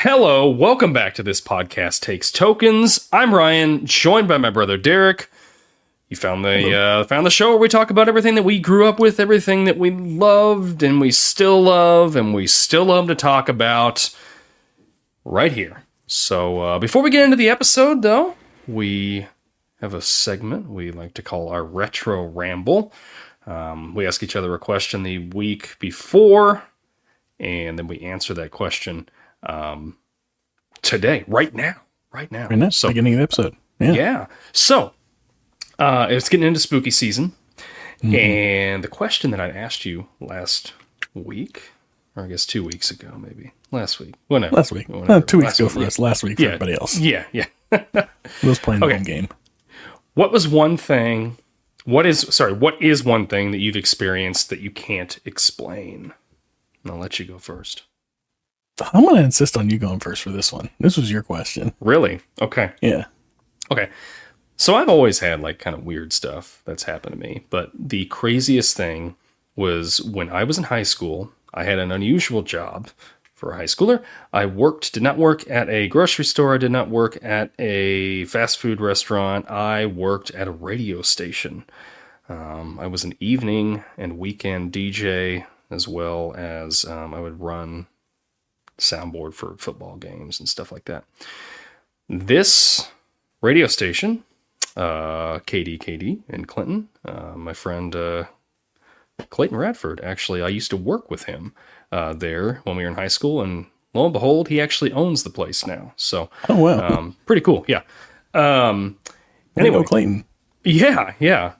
Hello, welcome back to This Podcast Takes Tokens. I'm Ryan, joined by my brother Derek. You found the show where we talk about everything that we grew up with, everything that we loved, and we still love to talk about right here. So before we get into the episode, though, we have a segment we like to call our Retro Ramble. We ask each other a question the week before, and then we answer that question today, right now. So, beginning of the episode. Yeah. So, it's getting into spooky season. Mm-hmm. And the question that I asked you last week, or I guess 2 weeks ago, maybe. Last week. Whenever. Last week. 2 weeks ago for us. Last week for everybody else. Yeah. Was playing the home game. What is one thing that you've experienced that you can't explain? And I'll let you go first. I'm going to insist on you going first for this one. This was your question. Really? Okay. Yeah. Okay. So I've always had like kind of weird stuff that's happened to me, but the craziest thing was when I was in high school. I had an unusual job for a high schooler. I did not work at a grocery store. I did not work at a fast food restaurant. I worked at a radio station. I was an evening and weekend DJ, as well as I would run soundboard for football games and stuff like that. This radio station, KD in Clinton, my friend Clayton Radford, actually, I used to work with him there when we were in high school, and lo and behold, he actually owns the place now. So, oh wow, pretty cool, yeah. Anyway, Clayton. Yeah.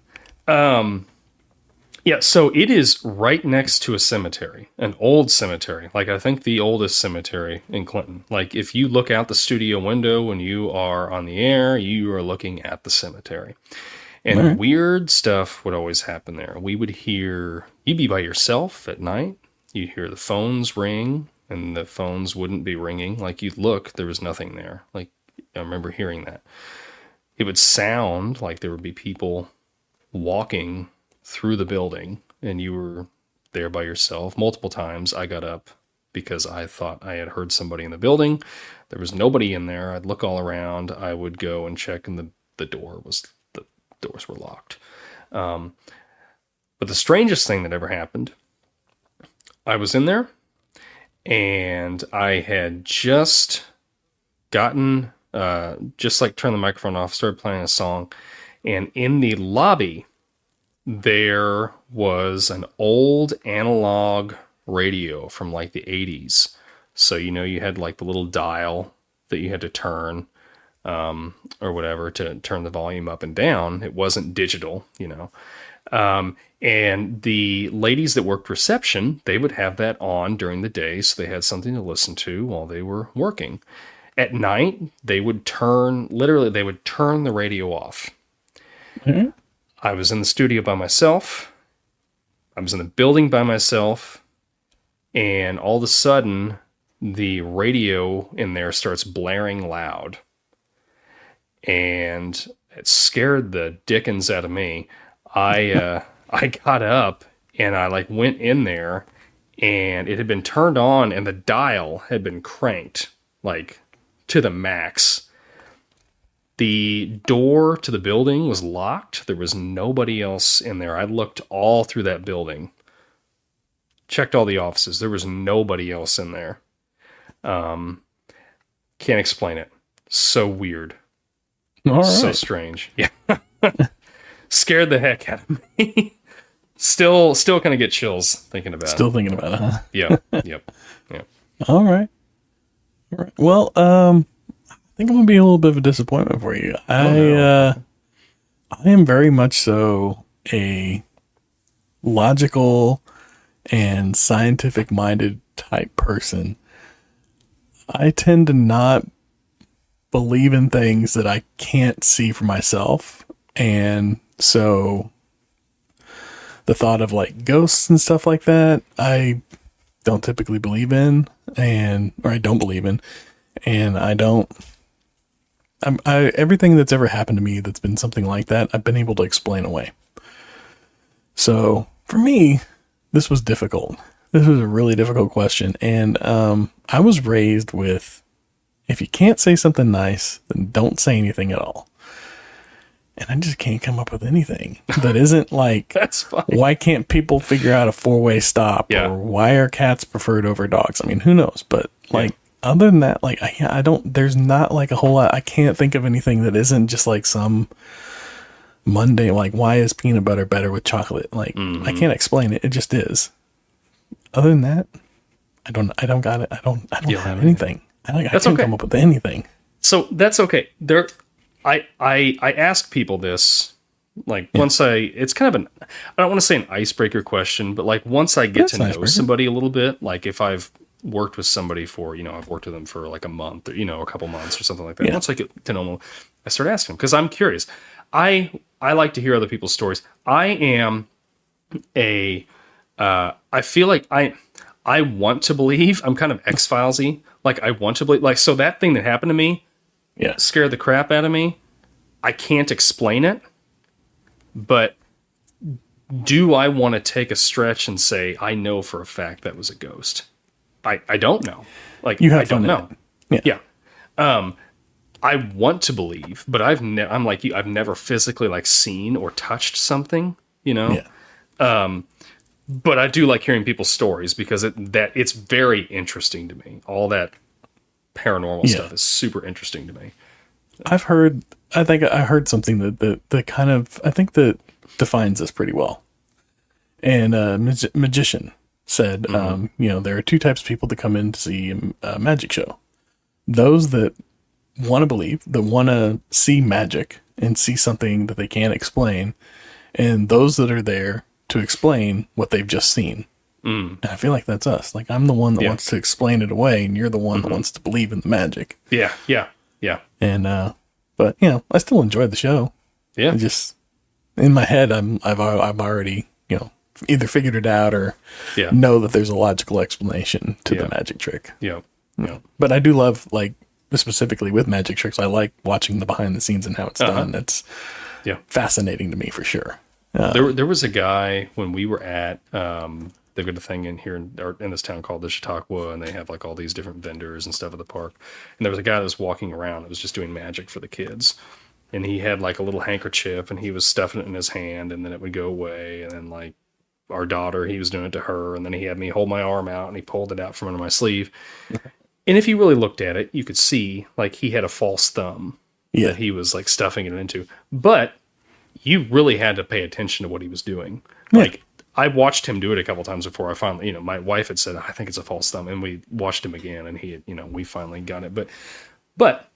Yeah, so it is right next to a cemetery, an old cemetery. Like, I think the oldest cemetery in Clinton. Like, if you look out the studio window when you are on the air, you are looking at the cemetery. And weird stuff would always happen there. You'd be by yourself at night. You'd hear the phones ring, and the phones wouldn't be ringing. Like, you'd look, there was nothing there. Like, I remember hearing that. It would sound like there would be people walking through the building, and you were there by yourself. Multiple times I got up because I thought I had heard somebody in the building. There was nobody in there. I'd look all around. I would go and check, and the doors were locked. But the strangest thing that ever happened, I was in there, and I had just gotten, turned the microphone off, started playing a song, and in the lobby, there was an old analog radio from like the 80s. So, you had like the little dial that you had to turn, or whatever, to turn the volume up and down. It wasn't digital, and the ladies that worked reception, they would have that on during the day. So they had something to listen to while they were working. At night, they would turn the radio off. Mm-hmm. I was in the studio by myself. I was in the building by myself. And all of a sudden, the radio in there starts blaring loud. And it scared the dickens out of me. I got up and I went in there, and it had been turned on, and the dial had been cranked to the max. The door to the building was locked. There was nobody else in there. I looked all through that building. Checked all the offices. There was nobody else in there. Can't explain it. So weird. All right. So strange. Yeah. Scared the heck out of me. Still kind of get chills thinking about it. Still thinking about it, huh? Yep. All right. Well, I think I'm going to be a little bit of a disappointment for you. I am very much so a logical and scientific-minded type person. I tend to not believe in things that I can't see for myself. And so the thought of ghosts and stuff like that, I don't typically believe in, or I don't believe in. And everything that's ever happened to me that's been something like that, I've been able to explain away. So for me, this was difficult. This was a really difficult question. And I was raised with if you can't say something nice, then don't say anything at all. And I just can't come up with anything that isn't like, That's fine. Why can't people figure out a 4-way stop? Yeah. Or why are cats preferred over dogs? I mean, who knows? But like, other than that, like, I don't, there's not like a whole lot. I can't think of anything that isn't just like some mundane, like, why is peanut butter better with chocolate? Like, I can't explain it. It just is. Other than that, I don't got it. I don't have anything. I can't come up with anything. So that's okay. I ask people this, like, once it's kind of I don't want to say an icebreaker question, but like once I get to know somebody a little bit, like if I've worked with somebody for, I've worked with them for like a month or, a couple months or something like that. Once I get to know them, I start asking them because I'm curious. I like to hear other people's stories. I am I feel like I want to believe. I'm kind of X-Filesy. Like I want to believe, like, so that thing that happened to me, scared the crap out of me. I can't explain it, but do I want to take a stretch and say, I know for a fact that was a ghost? I don't know. Like, I don't know. Yeah. I want to believe, but I'm like you. I've never physically like seen or touched something, but I do like hearing people's stories because it's very interesting to me. All that paranormal stuff is super interesting to me. I think I heard something that kind of, I think that defines this pretty well. And a magician said, there are two types of people that come in to see a magic show. Those that want to believe, that want to see magic and see something that they can't explain, and those that are there to explain what they've just seen. And I feel like that's us. Like, I'm the one that wants to explain it away, and you're the one that wants to believe in the magic. Yeah. And but I still enjoy the show. Yeah. Just in my head, I've already either figured it out or know that there's a logical explanation to the magic trick. Yeah. But I do love, like, specifically with magic tricks, I like watching the behind the scenes and how it's done. It's fascinating to me for sure. There was a guy when we were at they've got a thing in here in this town called the Chautauqua, and they have like all these different vendors and stuff at the park. And there was a guy that was walking around that was just doing magic for the kids. And he had like a little handkerchief and he was stuffing it in his hand and then it would go away. And then like our daughter, he was doing it to her. And then he had me hold my arm out and he pulled it out from under my sleeve. And if you really looked at it, you could see like he had a false thumb that he was like stuffing it into. But you really had to pay attention to what he was doing. Like, I watched him do it a couple times before I finally, my wife had said, I think it's a false thumb. And we watched him again and he had, we finally got it. But,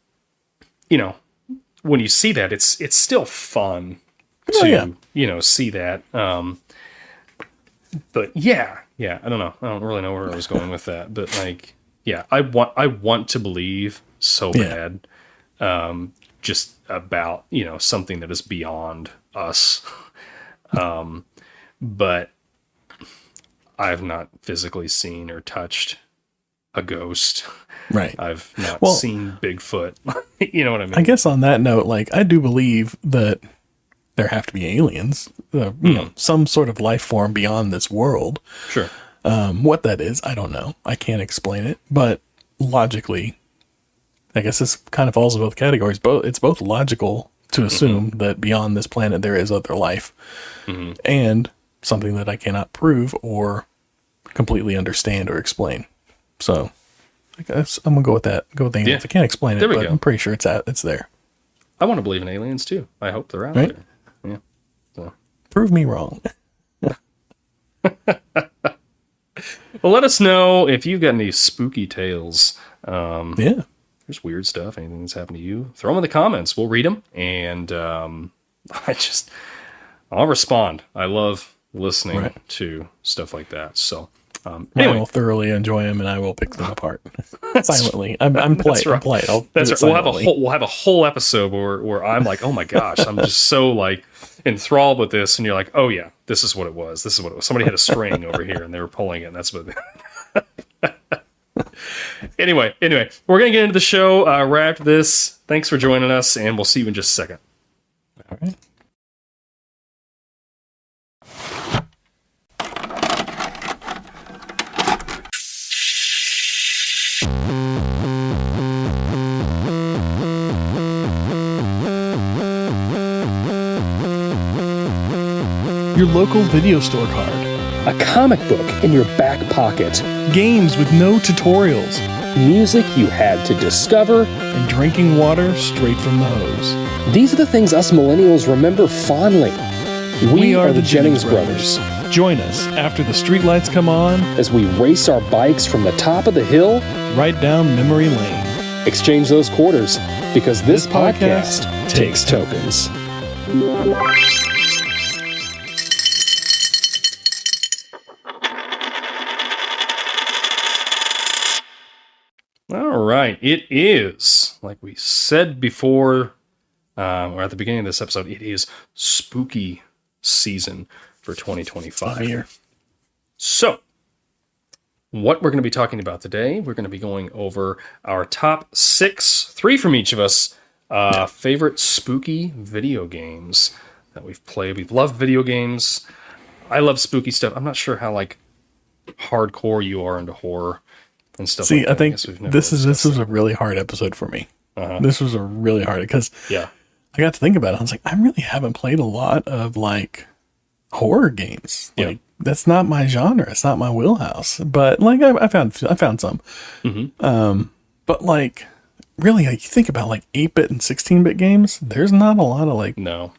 when you see that, it's still fun to, see that. But I don't know. I don't really know where I was going with that, but like, I want to believe so bad, just about, something that is beyond us. But I've not physically seen or touched a ghost. Right. I've not seen Bigfoot. You know what I mean? I guess on that note, like, I do believe that there have to be aliens, some sort of life form beyond this world. Sure. What that is, I don't know. I can't explain it, but logically, I guess this kind of falls in both categories. It's both logical to assume that beyond this planet there is other life, and something that I cannot prove or completely understand or explain. So I guess I'm gonna go with that. Go with the aliens. I can't explain it, but I'm pretty sure it's there. I want to believe in aliens too. I hope they're out there. Yeah. So. Prove me wrong. Well, let us know if you've got any spooky tales. There's weird stuff. Anything that's happened to you, throw them in the comments. We'll read them, and I'll respond. I love listening to stuff like that. So anyway. I will thoroughly enjoy them, and I will pick them apart silently. I'm polite. I'm polite. We'll have a whole episode where I'm like, oh my gosh, I'm just so like enthralled with this, and you're like, oh yeah, this is what it was. This is what it was. Somebody had a string over here, and they were pulling it. And that's what. Anyway, we're gonna get into the show right after this. Thanks for joining us, and we'll see you in just a second. All right. your local video store card, a comic book in your back pocket, games with no tutorials, music you had to discover, and drinking water straight from the hose. These are the things us millennials remember fondly. We are the Jennings brothers. Join us after the streetlights come on as we race our bikes from the top of the hill right down memory lane. Exchange those quarters, because this podcast takes tokens. All right, it is, like we said before, or at the beginning of this episode, it is spooky season for 2025. Here. So, what we're going to be talking about today, we're going to be going over our top 6, 3 from each of us, favorite spooky video games that we've played. We've loved video games. I love spooky stuff. I'm not sure how hardcore you are into horror and stuff. See, like that. I think this was a really hard episode for me. This was a really hard because I got to think about it. I was like, I really haven't played a lot of horror games. That's not my genre. It's not my wheelhouse. But I found some. Mm-hmm. But really, you think about 8-bit and 16-bit games. There's not a lot of no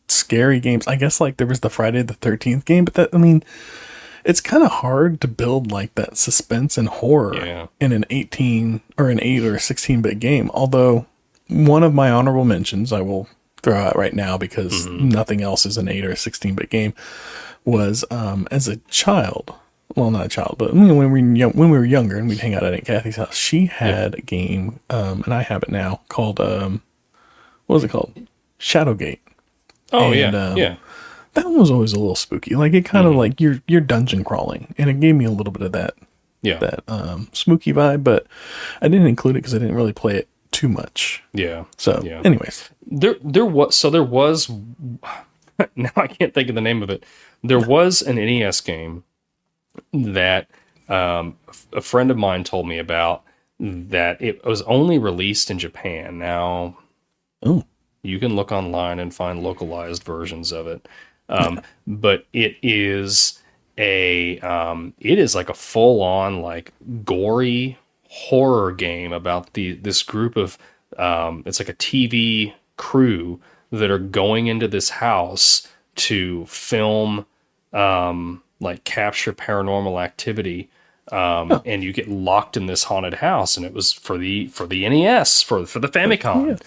scary games. I guess there was the Friday the 13th game, but it's kind of hard to build that suspense and horror in an 18 or an 8 or 16-bit game. Although one of my honorable mentions I will throw out right now because nothing else is an 8 or a 16-bit game was as a child. Well, not a child, but when we were younger and we'd hang out at Aunt Kathy's house, she had a game, and I have it now, called what was it called? Shadowgate. Oh, yeah. That one was always a little spooky. It kind of you're dungeon crawling, and it gave me a little bit of that spooky vibe, but I didn't include it because I didn't really play it too much. Yeah. So, anyways. There was now I can't think of the name of it. There was an NES game that a friend of mine told me about that it was only released in Japan. Now, you can look online and find localized versions of it. But it is a full on gory horror game about this group of it's a TV crew that are going into this house to film capture paranormal activity, and you get locked in this haunted house, and it was for the NES for the Famicom.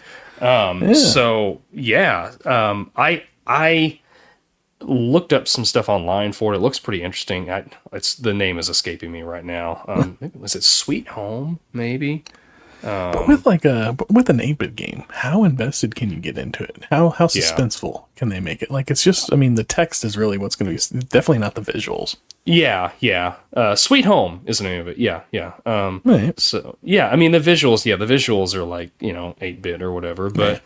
I looked up some stuff online for it. It looks pretty interesting. The name is escaping me right now. Was it Sweet Home? Maybe. But with with an 8-bit game, how invested can you get into it? How suspenseful can they make it? It's just, the text is really what's going to be, definitely not the visuals. Yeah. Sweet Home is the name of it. Yeah. Right. So, the visuals are 8-bit or whatever, but,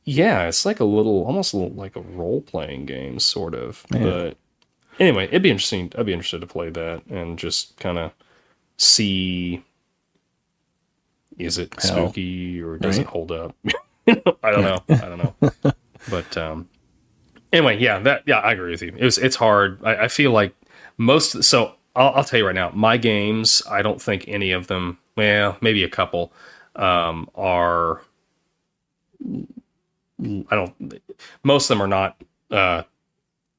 it's almost a little like a role-playing game, sort of. Yeah. But anyway, it'd be interesting. I'd be interested to play that and just kind of see, is it spooky or does it hold up? I don't know. But anyway, I agree with you. It's hard. I feel like so I'll tell you right now, my games, I don't think any of them, well, maybe a couple, are, most of them are not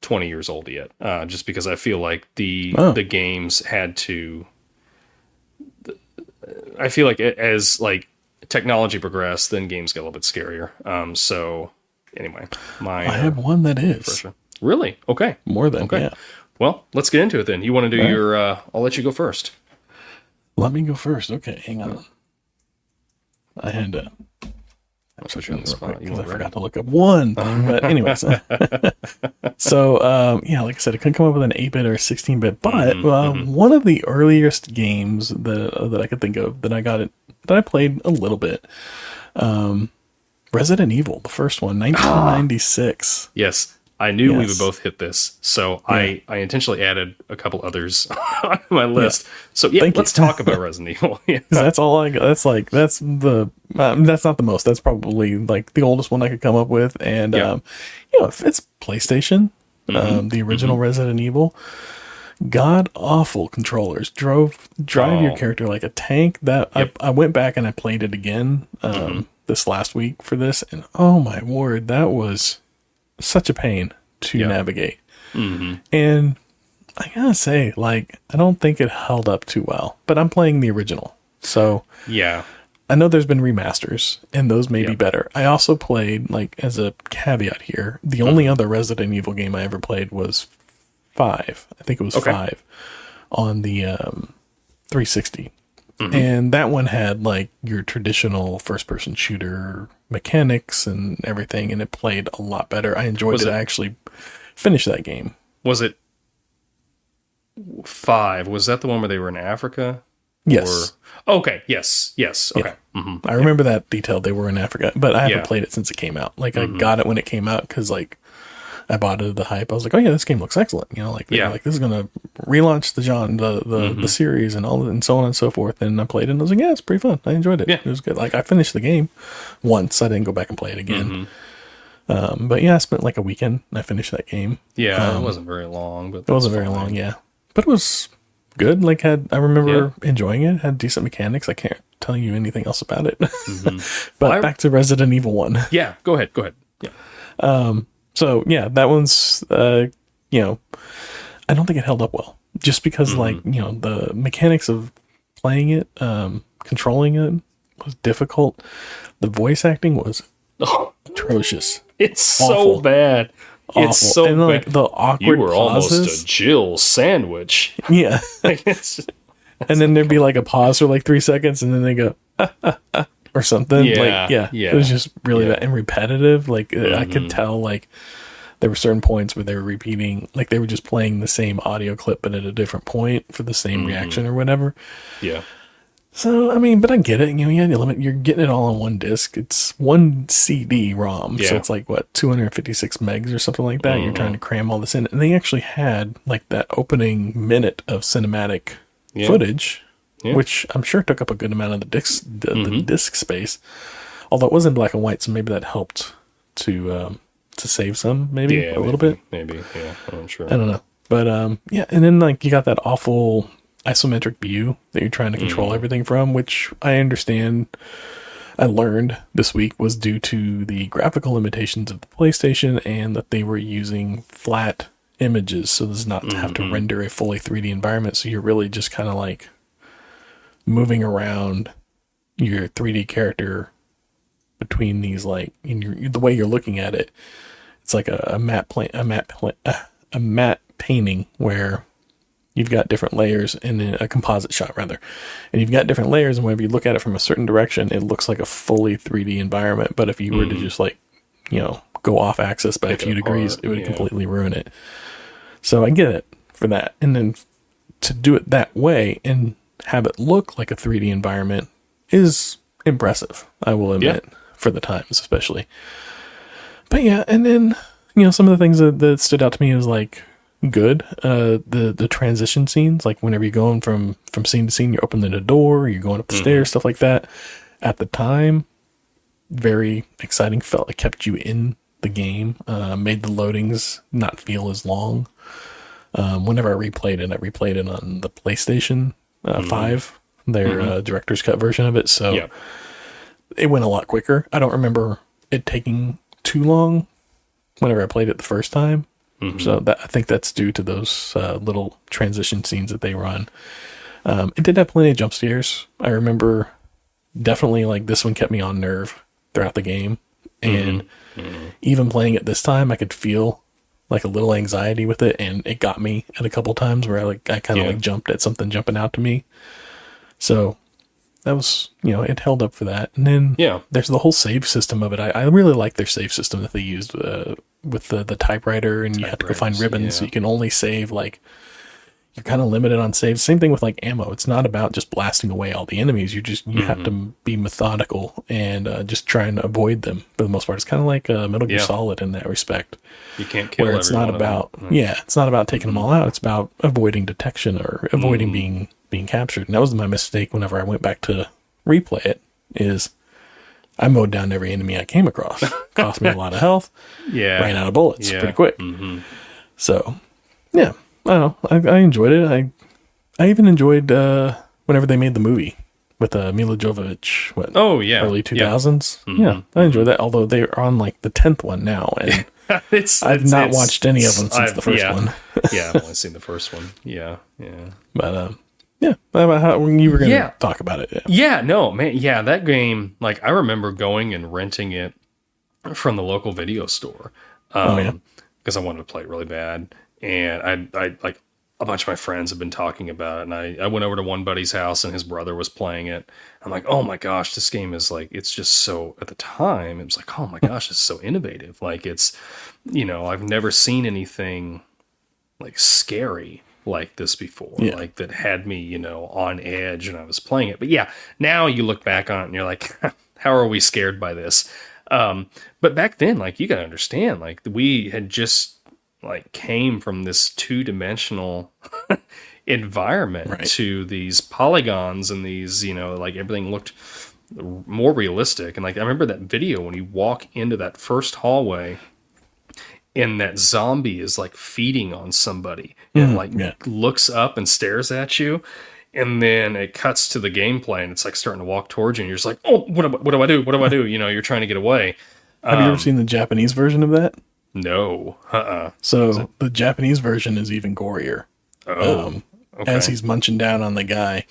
20 years old yet, just because I feel like the games had to, I feel like as technology progressed, then games get a little bit scarier. So anyway, I have one that is. Sure. Really? Okay. More than, okay. Yeah. Well, let's get into it then. You want to do your, I'll let you go first. Let me go first. Okay, hang on. I had to. I'm put you on the spot. Because I forgot to look up one thing. But anyways. So, like I said, I couldn't come up with an 8-bit or 16-bit. But one of the earliest games that I could think of that I played a little bit, Resident Evil, the first one, 1996. Yes. I knew we would both hit this, so I intentionally added a couple others on my list. So let's talk about Resident Evil. That's all I got. That's the That's not the most. That's probably like the oldest one I could come up with. And, if it's PlayStation, the original Resident Evil, god awful controllers. Drive your character like a tank. I went back and I played it again this last week for this, and oh my word, that was such a pain to navigate. And I gotta say, like, I don't think it held up too well, but I'm playing the original, so Yeah. I know there's been remasters, and those may be better. I also played, like, as a caveat here, the only other Resident Evil game I ever played was 5. I think it was 5 on the 360. And that one had, like, your traditional first-person shooter mechanics and everything, and it played a lot better. I enjoyed it. I actually finished that game. Was it 5? Was that the one where they were in Africa? Yes. Or, okay. Yes. Okay. Yeah. I remember that detail. They were in Africa, but I haven't played it since it came out. Like, I got it when it came out because, like, I bought it at the hype. I was like, oh yeah, this game looks excellent. You know, like, like, this is going to relaunch the genre, the series and all, and so on and so forth. And I played it and I was like, yeah, it's pretty fun. I enjoyed it. Yeah. It was good. Like, I finished the game once. I didn't go back and play it again. But yeah, I spent like a weekend and I finished that game. Yeah. It wasn't very long, but it wasn't very long. Yeah. But it was good. Like, I remember enjoying it. Had decent mechanics. I can't tell you anything else about it. But back to Resident Evil 1. Yeah, go ahead. Yeah. So yeah, that one's I don't think it held up well. Just because like, the mechanics of playing it, controlling it was difficult. The voice acting was atrocious. It's awful. So bad. Awful. It's so and like bad. The awkward You were pauses. Almost a Jill sandwich. Yeah. And then there'd be like a pause for like 3 seconds, and then they go or something. Yeah. It was just really bad and repetitive. Like I could tell, like, there were certain points where they were repeating, like they were just playing the same audio clip but at a different point for the same reaction or whatever. Yeah. So I mean, but I get it. You're getting it all on one disc. It's one CD-ROM, so it's like what, 256 megs or something like that. You're trying to cram all this in, and they actually had like that opening minute of cinematic footage, which I'm sure took up a good amount of the disc space. Although it was in black and white, so maybe that helped to save some, maybe a little bit. Maybe, yeah, I'm sure. I don't know, but and then like you got that awful isometric view that you're trying to control everything from, which I understand. I learned this week was due to the graphical limitations of the PlayStation and that they were using flat images, so as not to have to render a fully 3D environment. So you're really just kind of like moving around your 3D character between these, like, the way you're looking at it, it's like a matte painting where you've got different layers, and then a composite shot rather, and you've got different layers, and whenever you look at it from a certain direction, it looks like a fully 3D environment. But if you were to just like, go off axis by a few degrees, it would completely ruin it. So I get it for that. And then to do it that way and have it look like a 3D environment is impressive, I will admit, for the times especially. But yeah, and then, some of the things that stood out to me was like good. The transition scenes, like whenever you're going from scene to scene, you're opening the door, you're going up the stairs, stuff like that. At the time, very exciting. Felt it kept you in the game, made the loadings not feel as long. Whenever I replayed it on the PlayStation 5, their director's cut version of it. So it went a lot quicker. I don't remember it taking too long whenever I played it the first time. So I think that's due to those little transition scenes that they run. It did have plenty of jump scares. I remember definitely, like, this one kept me on nerve throughout the game. And even playing it this time, I could feel like a little anxiety with it, and it got me at a couple times where I kind of like jumped at something jumping out to me. So that was, it held up for that. And then there's the whole save system of it. I really like their save system that they used with the typewriter, and you have to go find ribbons, so you can only save, like, you're kind of limited on saves. Same thing with like ammo. It's not about just blasting away all the enemies. You have to be methodical and just try and avoid them for the most part. It's kind of like Metal Gear Solid in that respect. You can't kill where it's not about it's not about taking them all out. It's about avoiding detection or avoiding being captured. And that was my mistake whenever I went back to replay it. Is I mowed down every enemy I came across. Cost me a lot of health. Yeah. Ran out of bullets Yeah. pretty quick. Mm-hmm. So, yeah, I don't know. I enjoyed it. I even enjoyed whenever they made the movie with Mila Jovovich. What? Oh, yeah. Early 2000s. Yeah. Mm-hmm. Yeah, I enjoyed that. Although they're on like the 10th one now, and I've not watched any of them since the first one. Yeah, I've only seen the first one. Yeah, yeah. But yeah, how you were going to Yeah. talk about it. Yeah. Yeah, no, man. Yeah, that game, like, I remember going and renting it from the local video store. Because I wanted to play it really bad. And I like, a bunch of my friends have been talking about it. And I went over to one buddy's house and his brother was playing it. I'm like, oh my gosh, this game is like, it's just so, at the time, it was like, oh my gosh, it's so innovative. Like, it's, I've never seen anything like scary like this before, like that had me, on edge when I was playing it. But yeah, now you look back on it and you're like, how are we scared by this? But back then, like, you gotta understand, like, we had just like came from this 2-dimensional environment to these polygons and these, like, everything looked more realistic. And like, I remember that video when you walk into that first hallway and that zombie is like feeding on somebody and looks up and stares at you. And then it cuts to the gameplay and it's like starting to walk towards you and you're just like, oh, what do I do? What do I do? You're trying to get away. Have you ever seen the Japanese version of that? No. So the Japanese version is even gorier. Okay. As he's munching down on the guy,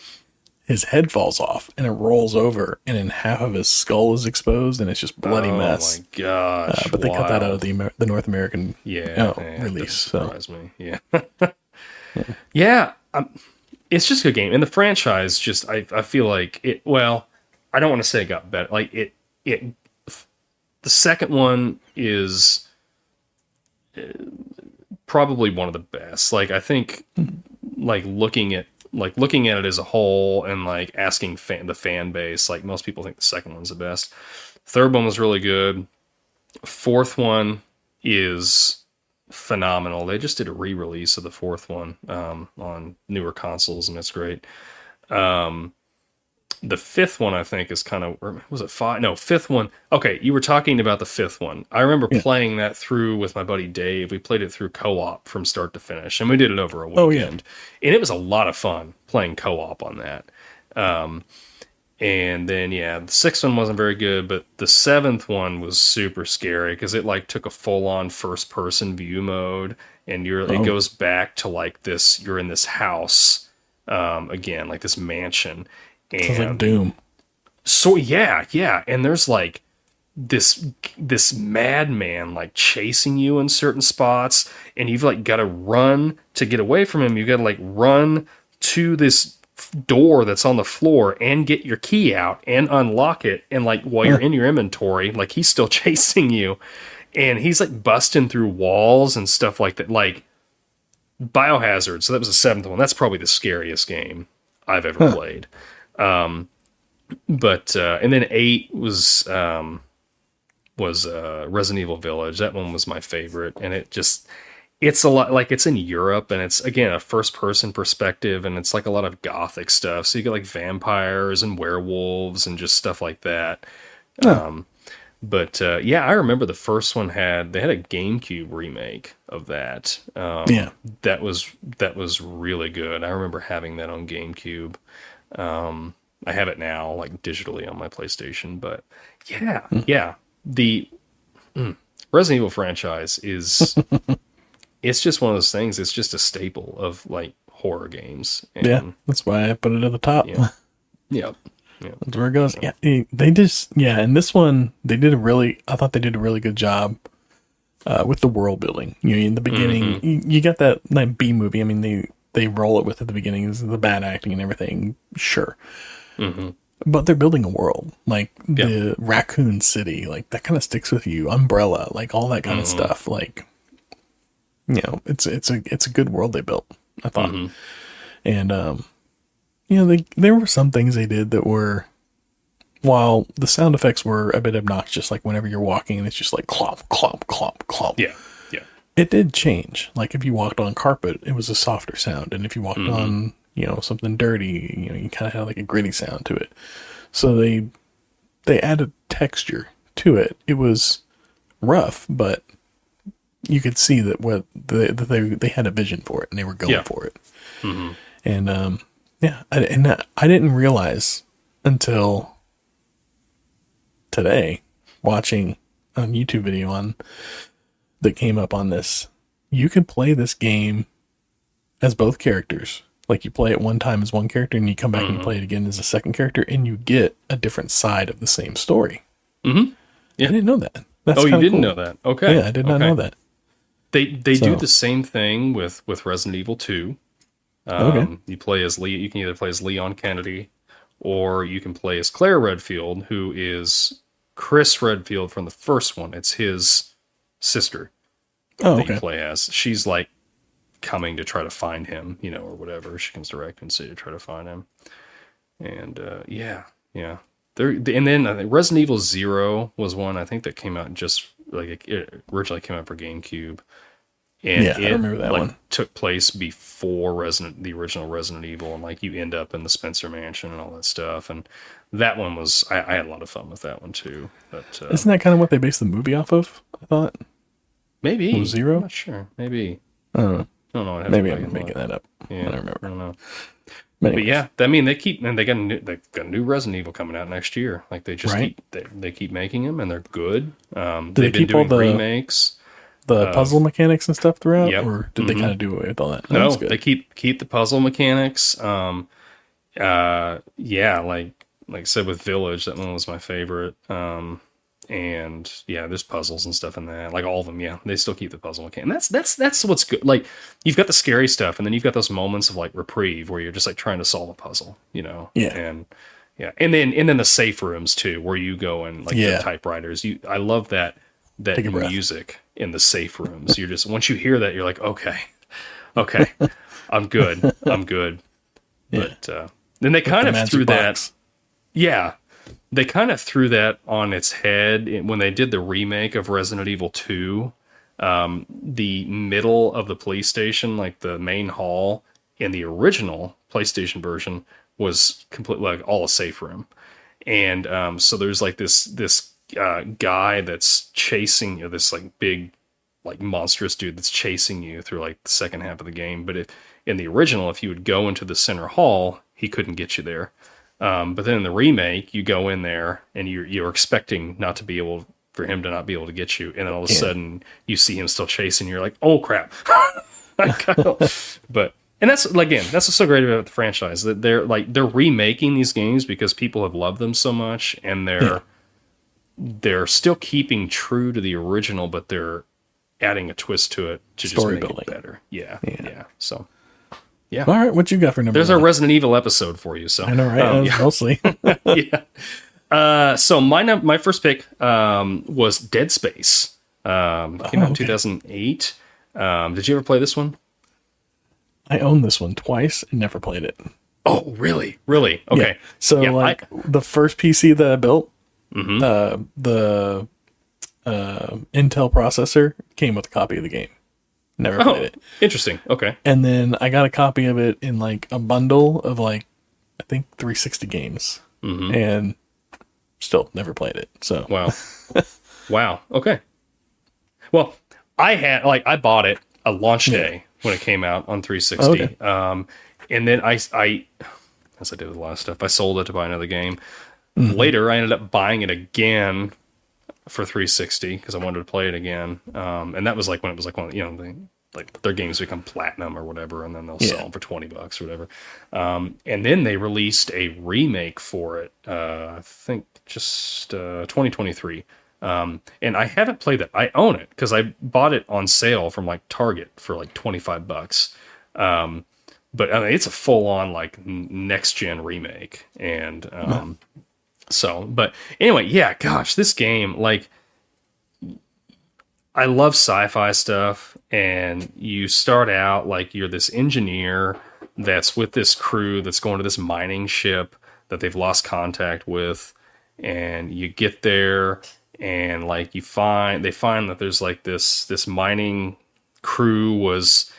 his head falls off and it rolls over and then half of his skull is exposed and it's just bloody mess. Oh my gosh. But they cut that out of the North American release. Surprised me. Yeah. Yeah. It's just a good game. And the franchise just, I feel like it, well, I don't want to say it got better. Like the second one is probably one of the best. Like, I think like looking at it as a whole and like asking the fan base, like, most people think the second one's the best. Third one was really good. Fourth one is phenomenal. They just did a re-release of the fourth one on newer consoles, and it's great. The fifth one, I think, is kind of, was it five? No, fifth one. Okay, you were talking about the fifth one. I remember playing that through with my buddy Dave. We played it through co-op from start to finish, and we did it over a weekend. Oh, yeah. And it was a lot of fun playing co-op on that. And then, the sixth one wasn't very good, but the seventh one was super scary because it like took a full-on first-person view mode, and it goes back to like this. You're in this house again, like this mansion. And sounds like Doom. So yeah, and there's like this madman like chasing you in certain spots, and you've like got to run to get away from him. You got to like run to this door that's on the floor and get your key out and unlock it, and like while you're in your inventory, like he's still chasing you, and he's like busting through walls and stuff like that, like Biohazard. So that was the seventh one. That's probably the scariest game I've ever played. But and then 8 was Resident Evil Village. That one was my favorite, and it's a lot, like, it's in Europe, and it's again a first person perspective, and it's like a lot of gothic stuff. So you get like vampires and werewolves and just stuff like that. But I remember the first one they had a GameCube remake of that. That was really good. I remember having that on GameCube. I have it now, like, digitally on my PlayStation, but the Resident Evil franchise is, it's just one of those things. It's just a staple of like horror games. And, that's why I put it at the top. Yeah. That's where it goes. Yeah, they just, and this one, I thought they did a really good job with the world building. In the beginning, you got that like B movie. I mean, they roll it with at the beginning is the bad acting and everything, sure. But they're building a world, like the Raccoon City, like that kind of sticks with you. Umbrella, like all that kind of stuff. Like, it's a good world they built, I thought. And there were some things they did that were, while the sound effects were a bit obnoxious, like whenever you're walking and it's just like clomp, clomp, clomp, clomp. Yeah. It did change. Like if you walked on carpet, it was a softer sound. And if you walked on, something dirty, you kind of had like a gritty sound to it. So they they added texture to it. It was rough, but you could see that they had a vision for it and they were going Yeah. for it. Mm-hmm. And yeah, I didn't realize until today, watching a YouTube video on that came up on this. You could play this game as both characters. Like, you play it one time as one character, and you come back and you play it again as a second character, and you get a different side of the same story. Mm-hmm. Yeah. I didn't know that. That's Oh, you kinda didn't cool. know that? Okay. Yeah, I did not know that. They do So- the same thing with Resident Evil 2. Okay. You play as Lee. You can either play as Leon Kennedy, or you can play as Claire Redfield, who is Chris Redfield from the first one. It's his sister Oh, that you okay. play as. She's like coming to try to find him, you know, or whatever. She comes to Raccoon City to try to find him. And yeah. And then I think Resident Evil 0 was one I think that came out just like it originally came out for GameCube. And Yeah, I remember that like one. took place before the original Resident Evil, and like you end up in the Spencer Mansion and all that stuff. And that one was I had a lot of fun with that one too. But Isn't that kind of what they based the movie off of? I thought. maybe Was 0? I'm not sure. Maybe I don't know. I don't know. I'd have Maybe to back I'm and making look. that up. Yeah, I don't remember. I don't know. But But yeah, I mean they got a new Resident Evil coming out next year. Like they just Right. they keep making them, and they're good. they They've been keep all doing the- remakes. the puzzle mechanics and stuff throughout, Yep. or did they kind of do away with all that? No, That's good. they keep the puzzle mechanics. Yeah, like I said with Village, that one was my favorite. And yeah, there's puzzles and stuff in that. Like all of them, yeah, they still keep the puzzle mechanics. And that's what's good. Like you've got the scary stuff, and then you've got those moments of like reprieve where you're just like trying to solve a puzzle, you know? Yeah. And yeah, and then the safe rooms too, where you go and like Yeah. the typewriters. I love that Take a breath. music in the safe rooms. You're just once you hear that, you're like, okay, I'm good. Yeah. But then they kind The of magic threw box. that. Yeah, they kind of threw that on its head when they did the remake of Resident Evil 2. The middle of the police station, like the main hall in the original PlayStation version, was completely like all a safe room. And so there's like this guy that's chasing you, this like big, like monstrous dude that's chasing you through like the second half of the game. But in the original, if you would go into the center hall, he couldn't get you there. But then in the remake, you go in there and you're expecting for him to not be able to get you, and then all of a sudden you see him still chasing. You're like, oh crap! But and that's again, that's what's so great about the franchise, that they're remaking these games because people have loved them so much, and they're still keeping true to the original, but they're adding a twist to it to Story just make building. it better. Yeah. So yeah, All right, what you got for number there's one? our Resident Evil episode for you. So I know, right? yeah. Mostly. Yeah. So my first pick was Dead Space. Came out in 2008. Did you ever play this one? I own this one twice and never played it. Oh, really? Really? Okay. Yeah. So Yeah, the first PC that I built, Mm-hmm. the Intel processor came with a copy of the game. Never played it. Interesting. Okay. And then I got a copy of it in like a bundle of like, I think 360 games. Mm-hmm. And still never played it. So Wow. Wow. Okay. Well, I bought it a launch day when it came out on 360. Okay. And then I, as I did with a lot of stuff, I sold it to buy another game. Later, I ended up buying it again for 360 because I wanted to play it again. And that was like when it was like one, like their games become platinum or whatever, and then they'll sell them for $20 or whatever. And then they released a remake for it. I think just 2023. And I haven't played that. I own it because I bought it on sale from like Target for like $25. But I mean, it's a full on like next gen remake. And, but anyway, yeah, gosh, this game, like, I love sci-fi stuff, and you start out like you're this engineer that's with this crew that's going to this mining ship that they've lost contact with, and you get there and like they find that there's like this mining crew was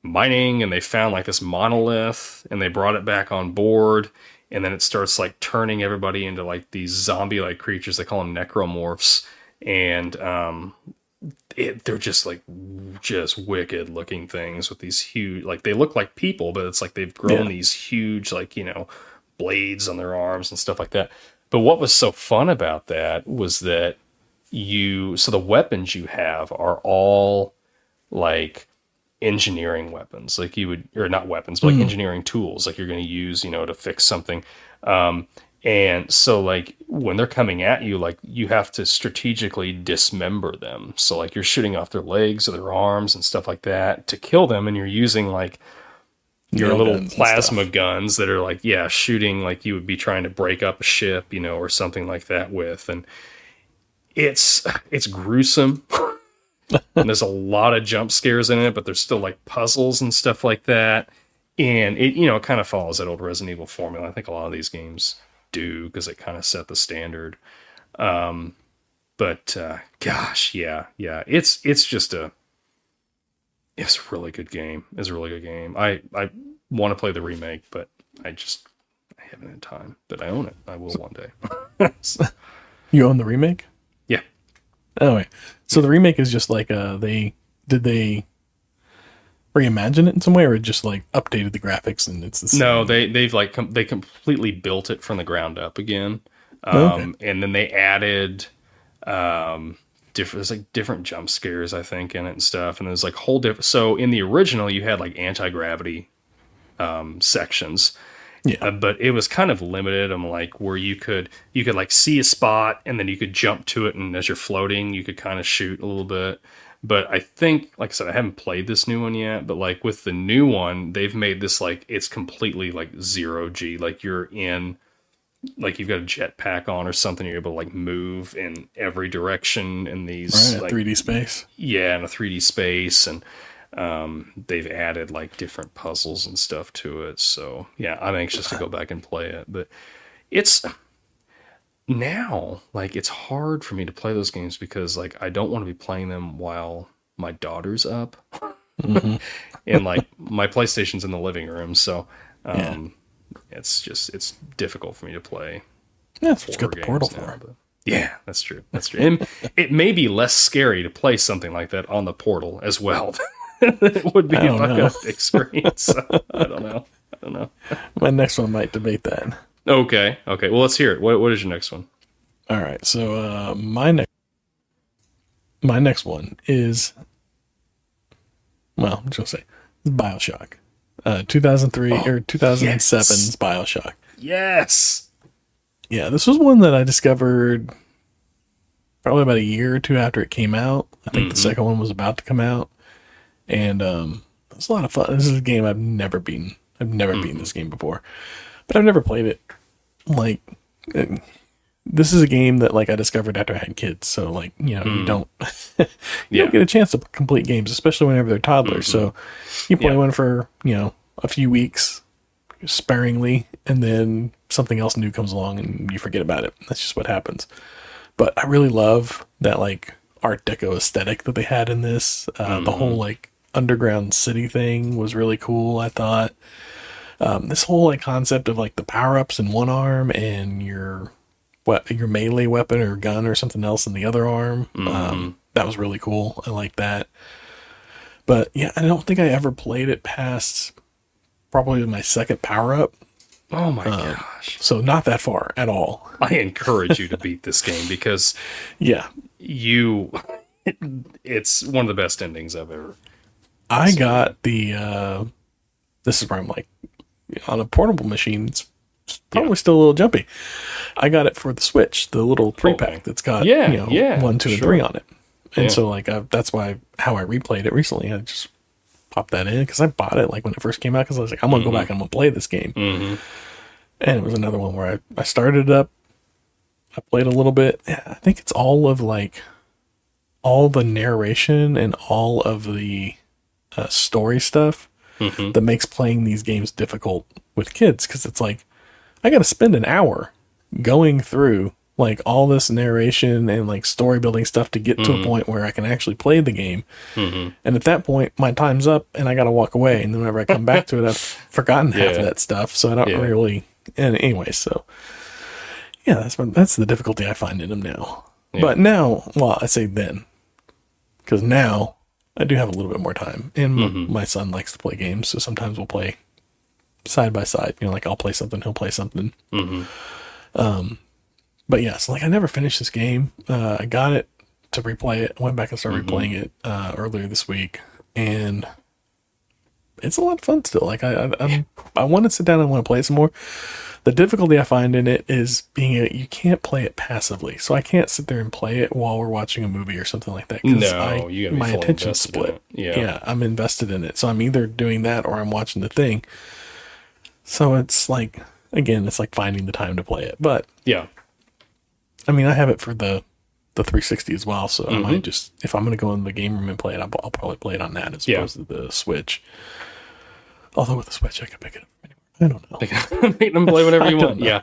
mining, and they found like this monolith, and they brought it back on board, and then it starts like turning everybody into like these zombie-like creatures. They call them necromorphs, and they're just like just wicked looking things with these huge, like they look like people, but it's like they've grown these huge, like, you know, blades on their arms and stuff like that. But what was so fun about that was that so the weapons you have are all like engineering weapons, like you would, or not weapons, but like engineering tools, like you're going to use, you know, to fix something. And so like when they're coming at you, like you have to strategically dismember them. So like you're shooting off their legs or their arms and stuff like that to kill them. And you're using like your little plasma guns that are like, shooting like you would be trying to break up a ship, you know, or something like that with. And it's gruesome. And there's a lot of jump scares in it, but there's still like puzzles and stuff like that. And it, you know, it kind of follows that old Resident Evil formula. I think a lot of these games do, because it kind of set the standard. But gosh, it's a really good game. It's a really good game. I want to play the remake, but I haven't had time. But I own it. I will one day. So, You own the remake? yeah. Oh, wait. So the remake is just like did they reimagine it in some way, or just like updated the graphics and it's the same? No, they've like they completely built it from the ground up again. And then they added there's like different jump scares, I think, in it and stuff. And there's like whole different. So in the original, you had like anti-gravity sections. Yeah. But it was kind of limited. I'm like, where you could like see a spot and then you could jump to it, and as you're floating, you could kind of shoot a little bit. But I think, like I said, I haven't played this new one yet, but like with the new one, they've made this like it's completely like 0G. Like you're in, like you've got a jetpack on or something, you're able to like move in every direction in these right, like 3D space. Yeah, in a 3D space, and they've added like different puzzles and stuff to it. So yeah, I'm anxious to go back and play it. But it's now like it's hard for me to play those games because like I don't want to be playing them while my daughter's up. And like my PlayStation's in the living room, so it's difficult for me to play. Yeah, that's what you got the Portal for. But yeah, that's true. And it may be less scary to play something like that on the Portal as well. It would be if I got a big screen. So I don't know. My next one might debate that. Okay. Well, let's hear it. What is your next one? All right. So my next one is, well, I'm just gonna say BioShock, 2003 or 2007's BioShock. Yes. Yeah, this was one that I discovered probably about a year or two after it came out. I think the second one was about to come out, and it was a lot of fun. This is a game I've never beaten. I've never beaten this game before, but I've never played it. Like, this is a game that like I discovered after I had kids. So like, you know, you don't don't get a chance to complete games, especially whenever they're toddlers. So you play one for, you know, a few weeks sparingly, and then something else new comes along and you forget about it. That's just what happens. But I really love that like Art Deco aesthetic that they had in this. The whole like underground city thing was really cool, I thought. This whole like concept of like the power-ups in one arm and your melee weapon or gun or something else in the other arm. That was really cool. I like that. But yeah, I don't think I ever played it past probably my second power-up. Oh my gosh. So not that far at all. I encourage you to beat this game because it's one of the best endings I've ever I got the this is where I'm like, on a portable machine, it's probably still a little jumpy. I got it for the Switch, the little 3-pack that's got 1, 2, and 3 on it. And so like that's how I replayed it recently. I just popped that in because I bought it like when it first came out because I was like, I'm gonna go back and I'm gonna play this game. And it was another one where I started it up, I played a little bit. I think it's all of like all the narration and all of the story stuff that makes playing these games difficult with kids, because it's like I got to spend an hour going through like all this narration and like story building stuff to get to a point where I can actually play the game. And at that point, my time's up and I got to walk away. And then whenever I come back to it, I've forgotten half of that stuff. So I don't really And anyway, so yeah, that's the difficulty I find in them now. Yeah. But now, well, I say then, because now I do have a little bit more time, and my son likes to play games, so sometimes we'll play side by side. You know, like I'll play something, he'll play something. But yes, like I never finished this game. I got it to replay it. Went back and started replaying it earlier this week, and it's a lot of fun still. Like I want to sit down and want to play some more. The difficulty I find in it is you can't play it passively. So I can't sit there and play it while we're watching a movie or something like that. No, you gotta be my fully attention's invested in split. it. Yeah. I'm invested in it. So I'm either doing that or I'm watching the thing. So it's like, again, it's like finding the time to play it. But Yeah. I mean, I have it for the 360 as well. So I might just, if I'm going to go in the game room and play it, I'll probably play it on that as opposed to the Switch. Although with the Switch, I could pick it up anywhere. I don't know. Make them play whatever you want. know. Yeah.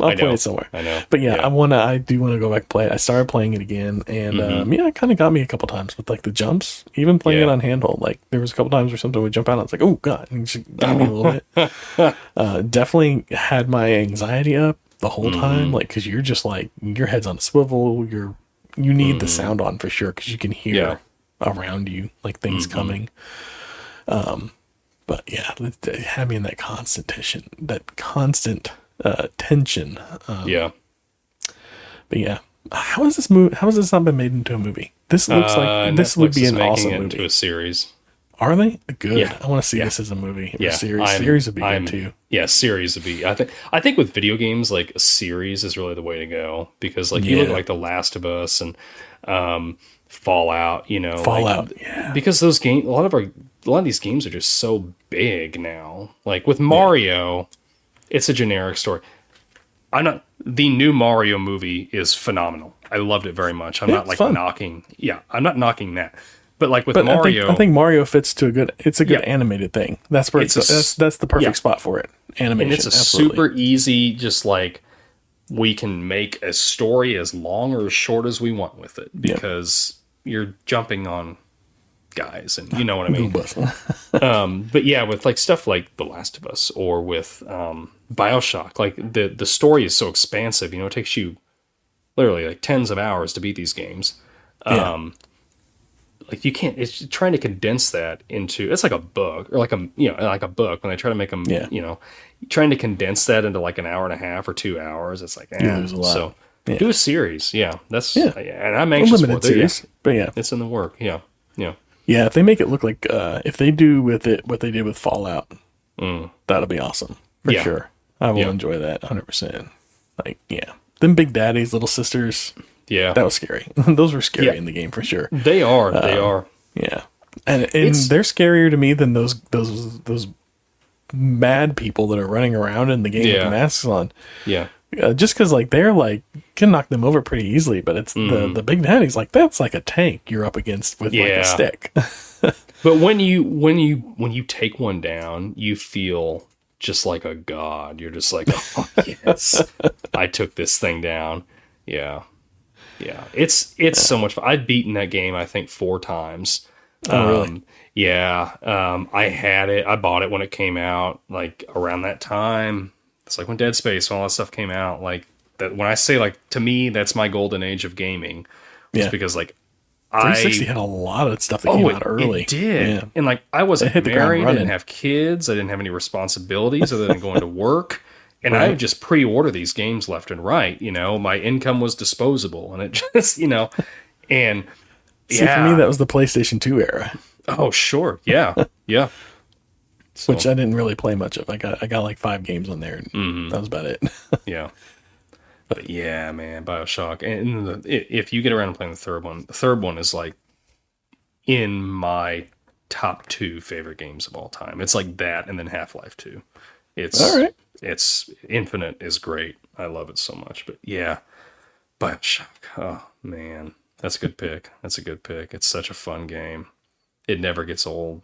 I'll play it somewhere. I know. But yeah, I do want to go back and play it. I started playing it again, and it kind of got me a couple times with like the jumps. Even playing it on handheld, like there was a couple times where something would jump out, and I was like, "Oh god!" And it just got me a little bit. Definitely had my anxiety up the whole time, like because you're just like your head's on a swivel. You need the sound on for sure because you can hear around you like things coming. But yeah, it had me in that constant tension. Yeah. But yeah, how is this movie? How has this not been made into a movie? This looks like this would be an awesome movie. Into a series. Are they good? Yeah. I want to see this as a movie. Yeah. Series would be good too. Yeah, series would be. I think with video games, like a series is really the way to go because like you look at like The Last of Us and Fallout. You know, Fallout. Because those games, a lot of these games are just so big now. Like with Mario, it's a generic story. The new Mario movie is phenomenal. I loved it very much. I'm not like knocking. Yeah, I'm not knocking that. But like with Mario, I think Mario fits to a good animated thing. That's where that's the perfect spot for it. Animation. And it's super easy. Just like we can make a story as long or as short as we want with it because you're jumping on guys and you know what I mean. But yeah, with like stuff like The Last of Us or with BioShock, like the story is so expansive. You know, it takes you literally like tens of hours to beat these games. Like you can't. It's trying to condense that into. It's like a book or like a book. When they try to make them, trying to condense that into like an hour and a half or 2 hours. It's like there's a lot. So do a series. Yeah, that's and I'm anxious for it. Series, but it's in the work. Yeah. Yeah, if they make it look like if they do with it what they did with Fallout, that'll be awesome for sure. I will enjoy that 100%. Like, them Big Daddies, little sisters. Yeah, that was scary. Those were scary in the game for sure. They are. They are. Yeah, and they're scarier to me than those mad people that are running around in the game with masks on. Yeah. Just because like they're like can knock them over pretty easily, but it's the Big Daddy's like that's like a tank you're up against with like a stick. But when you take one down, you feel just like a god. You're just like, oh yes, I took this thing down. Yeah. It's so much fun. I've beaten that game I think 4 times. Oh really? Yeah. I had it. I bought it when it came out, like around that time. It's like when Dead Space and all that stuff came out, like that. When I say like to me, that's my golden age of gaming. Just because like 360 had a lot of stuff that came out early. It did, and like I wasn't married, I didn't have kids, I didn't have any responsibilities other than going to work, and I would just pre-order these games left and right. You know, my income was disposable, and it just and see for me that was the PlayStation 2 era. Oh sure, yeah. So, which I didn't really play much of. I got like 5 games on there, and that was about it. Yeah. But yeah, man, BioShock. And if you get around to playing the third one is like in my top 2 favorite games of all time. It's like that and then Half-Life 2. It's Infinite is great. I love it so much. But yeah, BioShock. Oh, man. That's a good pick. It's such a fun game. It never gets old.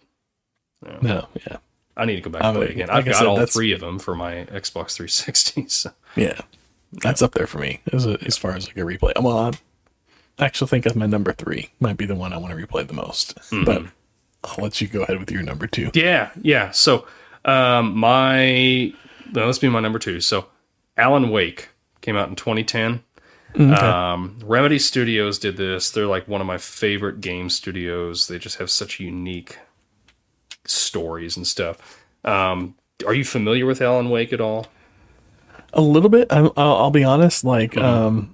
No, yeah. I need to go back and play it again. I've got all 3 of them for my Xbox 360. So. Yeah, that's up there for me as far as like a replay. Well, I actually think my number 3 might be the one I want to replay the most. But I'll let you go ahead with your number 2. Yeah. So my Now, let's be my number two. So, Alan Wake came out in 2010. Okay. Remedy Studios did this. They're like one of my favorite game studios. They just have such unique stories and stuff. Are you familiar with Alan Wake at all? A little bit. I'll be honest. Like, I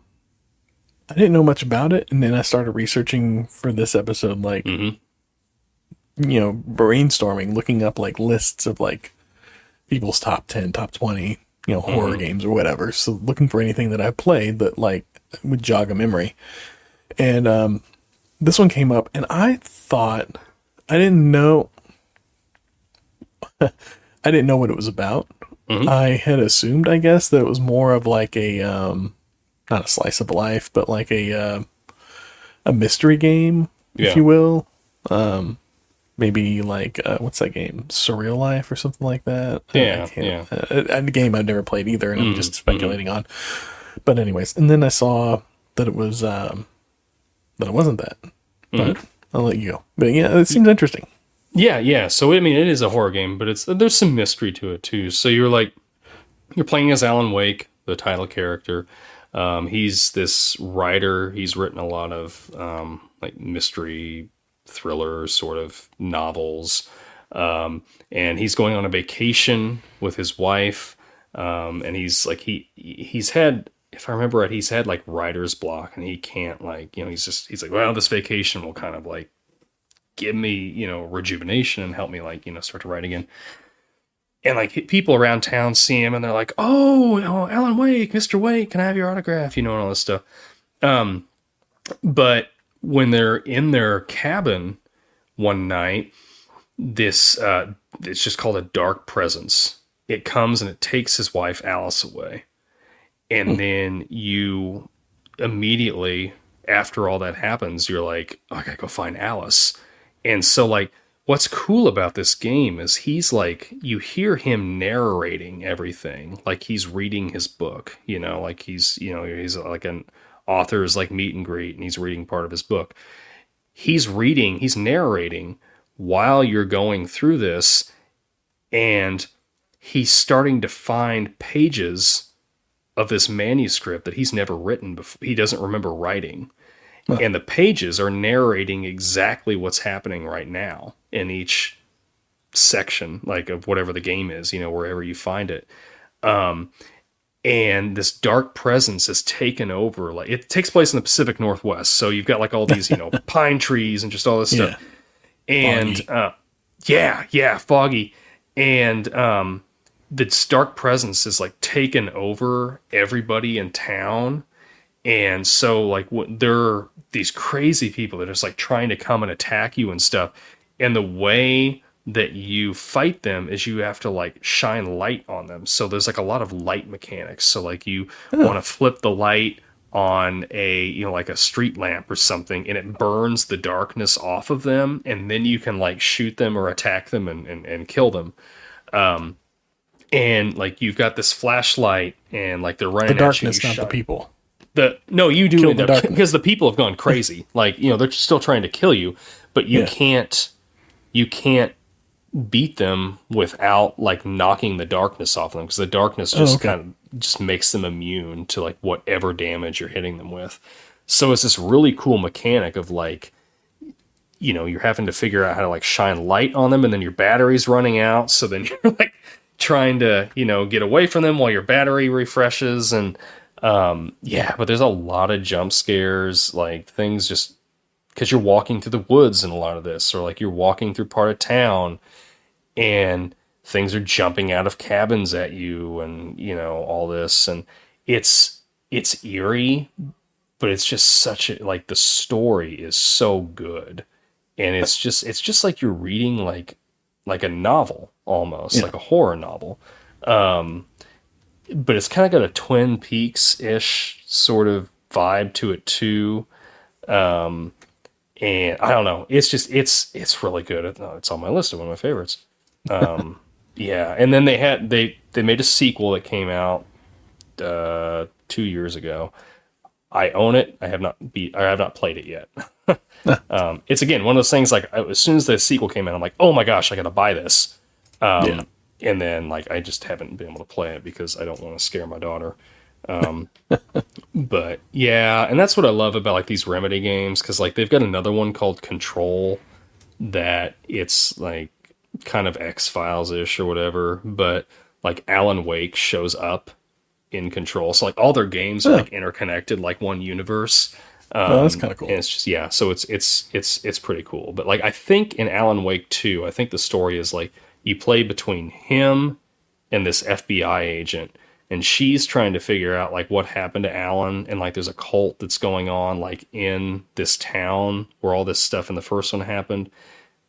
didn't know much about it, and then I started researching for this episode. Like, brainstorming, looking up like lists of like people's top 10, top 20, horror games or whatever. So looking for anything that I played that like would jog a memory. And this one came up, and I thought I didn't know. I didn't know what it was about. I had assumed, I guess, that it was more of like a not a slice of life, but like a mystery game, if you will. Maybe like what's that game? Surreal Life or something like that. Yeah. A game I've never played either, and I'm just speculating on. But anyways, and then I saw that it was that it wasn't that. But I'll let you go. But yeah, it seems interesting. Yeah. So I mean, it is a horror game, but there's some mystery to it too. So you're playing as Alan Wake, the title character. He's this writer. He's written a lot of like mystery thriller sort of novels, and he's going on a vacation with his wife. And he's like he's had, if I remember right, he's had like writer's block, and he can't like he's like, well, this vacation will kind of like give me, rejuvenation and help me like, start to write again. And like people around town see him and they're like, oh, Alan Wake, Mr. Wake, can I have your autograph? And all this stuff. But when they're in their cabin one night, this, it's just called a dark presence. It comes and it takes his wife, Alice, away. And then you immediately, after all that happens, you're like, oh, I gotta go find Alice. And so, like, what's cool about this game is he's like, you hear him narrating everything, like he's reading his book, like he's like an author's like meet and greet, and he's reading part of his book. He's narrating while you're going through this, and he's starting to find pages of this manuscript that he's never written before. He doesn't remember writing. And the pages are narrating exactly what's happening right now in each section, like of whatever the game is, wherever you find it. And this dark presence is taken over. Like, it takes place in the Pacific Northwest. So you've got like all these, pine trees and just all this stuff. And foggy. And this dark presence is like taken over everybody in town. And so, like, there are these crazy people that are just like trying to come and attack you and stuff. And the way that you fight them is you have to like shine light on them. So there's like a lot of light mechanics. So like you want to flip the light on a, like a street lamp or something, and it burns the darkness off of them. And then you can like shoot them or attack them and kill them. And like you've got this flashlight, and like they're running the at you. Darkness, not the people. You do Kill the darkness. because the people have gone crazy. Like, they're still trying to kill you, but you can't beat them without like knocking the darkness off them, because the darkness just kind of just makes them immune to like whatever damage you're hitting them with. So it's this really cool mechanic of like, you're having to figure out how to like shine light on them, and then your battery's running out. So then you're like trying to, get away from them while your battery refreshes. And but there's a lot of jump scares, like things just because you're walking through the woods in a lot of this, or like you're walking through part of town and things are jumping out of cabins at you, and all this. And it's eerie, but it's just such a, like, the story is so good. And it's just like you're reading like a novel almost, like a horror novel. But it's kind of got a Twin Peaks-ish sort of vibe to it too. And I don't know. It's really good. It's on my list of one of my favorites. And then they made a sequel that came out 2 years ago. I own it. I have not played it yet. It's again one of those things, like as soon as the sequel came out, I'm like, oh my gosh, I got to buy this. and then like I just haven't been able to play it because I don't want to scare my daughter. But yeah, and that's what I love about like these Remedy games, because like they've got another one called Control that it's like kind of X-Files ish or whatever, but like Alan Wake shows up in Control, so like all their games are Huh. like interconnected, like one universe. Oh, that's kind of And cool. it's just, yeah, so it's pretty cool. But like I think in Alan Wake 2, I think the story is like you play between him and this FBI agent, and she's trying to figure out like what happened to Alan, and like there's a cult that's going on like in this town where all this stuff in the first one happened,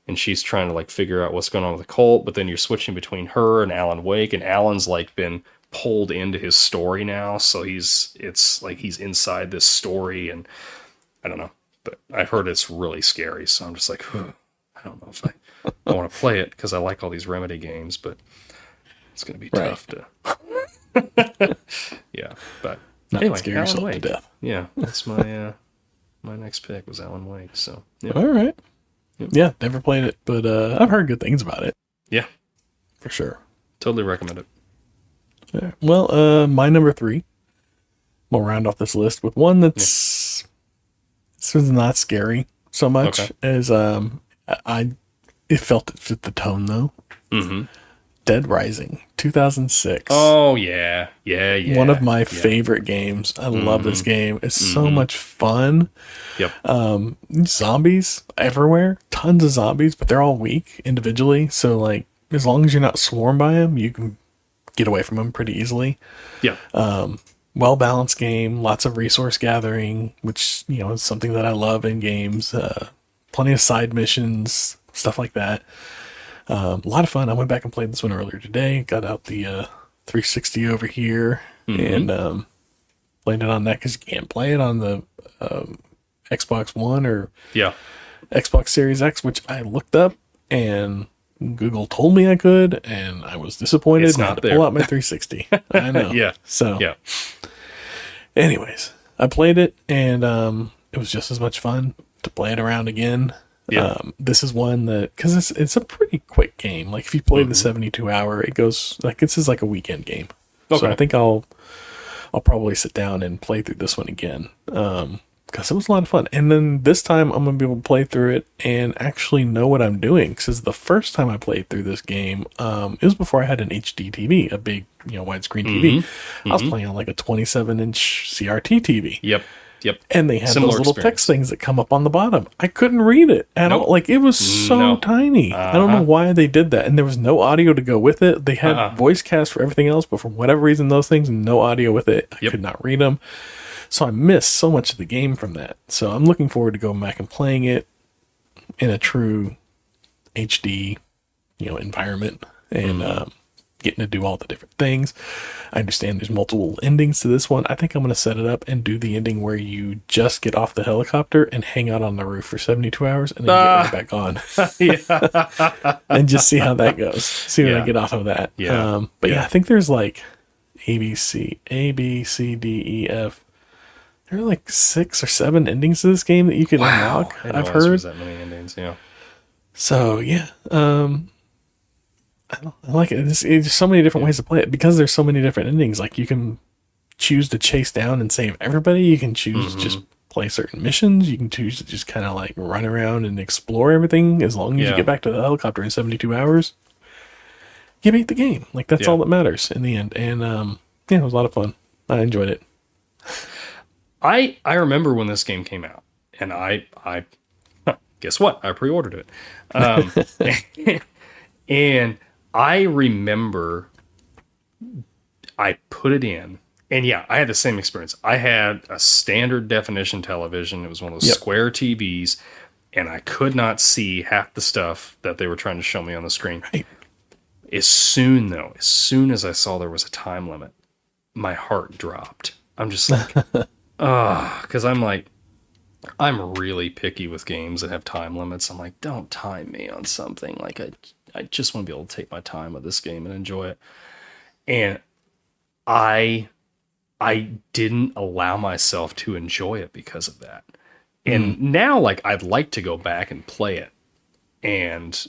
and she's trying to like figure out what's going on with the cult. But then you're switching between her and Alan Wake, and Alan's like been pulled into his story now, so it's like he's inside this story, and I don't know, but I've heard it's really scary, so I'm just like, I don't know if I want to play it because I like all these Remedy games, but it's going to be Right. tough to, yeah. But Not anyway, scare Alan yourself to Wake. death. Yeah, that's my my next pick was Alan Wake. So yeah, All right. Yep. Yeah, never played it, but I've heard good things about it yeah, for sure. totally recommend it. Yeah. Well, my number 3. We'll round off this list with one that's this was not scary so much Okay. as I it felt it fit the tone though. Mm-hmm. Dead Rising, 2006. Oh yeah, yeah, yeah. One of my yeah. favorite games. I love this game. It's so Mhm. much fun. Yep. Zombies everywhere, tons of zombies, but they're all weak individually. So like, as long as you're not swarmed by them, you can get away from them pretty easily. Yeah. Well balanced game, lots of resource gathering, which is something that I love in games. Plenty of side missions, stuff like that. A lot of fun. I went back and played this one earlier today. Got out the 360 over here and played it on that because you can't play it on the Xbox One or Yeah. Xbox Series X, which I looked up and Google told me I could, and I was disappointed. It's and I not had to there. pull out my 360. I know. Yeah. So, Yeah. anyways, I played it, and it was just as much fun to play it around again. Yeah. This is one that, because it's a pretty quick game. Like if you play Mm-hmm. the 72 hour, it goes like this is like a weekend game. So Okay. I think I'll probably sit down and play through this one again. Because it was a lot of fun. And then this time I'm going to be able to play through it and actually know what I'm doing. Because the first time I played through this game, it was before I had an HD TV, a big, widescreen TV. I was playing on like a 27-inch CRT TV. Yep. Yep. And they had Similar those little experience. text things that come up on the bottom. I couldn't read it at Nope. all. Like it was so No. tiny. I don't know why they did that. And there was no audio to go with it. They had voice cast for everything else, but for whatever reason, those things, no audio with it. I Yep. could not read them. So I missed so much of the game from that. So I'm looking forward to going back and playing it in a true HD, environment and getting to do all the different things. I understand there's multiple endings to this one. I think I'm going to set it up and do the ending where you just get off the helicopter and hang out on the roof for 72 hours and then get right back on Yeah. and just see how that goes. See what Yeah. I get off of that. Yeah. But Yeah. I think there's like A, B, C, D, E, F. There are like 6 or 7 endings to this game that you can unlock. I didn't I've realize there heard. was that many endings. Yeah. So yeah, I like it. There's so many different ways to play it because there's so many different endings. Like you can choose to chase down and save everybody. You can choose to just play certain missions. You can choose to just kind of like run around and explore everything. As long as you Yeah. get back to the helicopter in 72 hours, you beat the game. Like that's Yeah. all that matters in the end. And yeah, it was a lot of fun. I enjoyed it. I remember when this game came out, and I guess what? I pre-ordered it, and I remember I put it in, and yeah, I had the same experience. I had a standard definition television. It was one of those Yep. square TVs, and I could not see half the stuff that they were trying to show me on the screen. Right. As soon as I saw there was a time limit, my heart dropped. I'm just like, because I'm really picky with games that have time limits. I'm like, don't time me on something. Like I just want to be able to take my time with this game and enjoy it. And I didn't allow myself to enjoy it because of that. And now like I'd like to go back and play it. And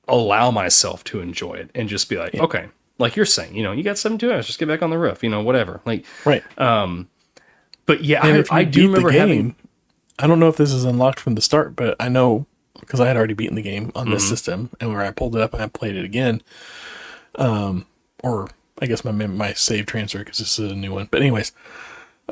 allow myself to enjoy it and just be like, Yeah. okay, like you're saying, you got 72 hours, just get back on the roof, whatever. Like, Right. but yeah, And if I you do beat the remember having. game, I don't know if this is unlocked from the start, but I know because I had already beaten the game on this system, and where I pulled it up and I played it again, or I guess my save transfer because this is a new one. But anyways,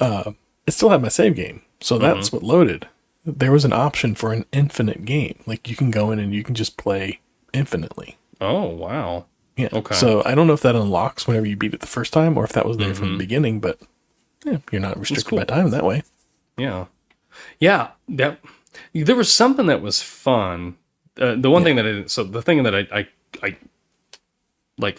it still had my save game, so that's what loaded. There was an option for an infinite game, like you can go in and you can just play infinitely. Oh, wow. Yeah. Okay. So I don't know if that unlocks whenever you beat it the first time, or if that was there from the beginning. But yeah, you're not restricted cool. by time that way. Yeah. Yeah. There was something that was fun. The one thing that the thing that I like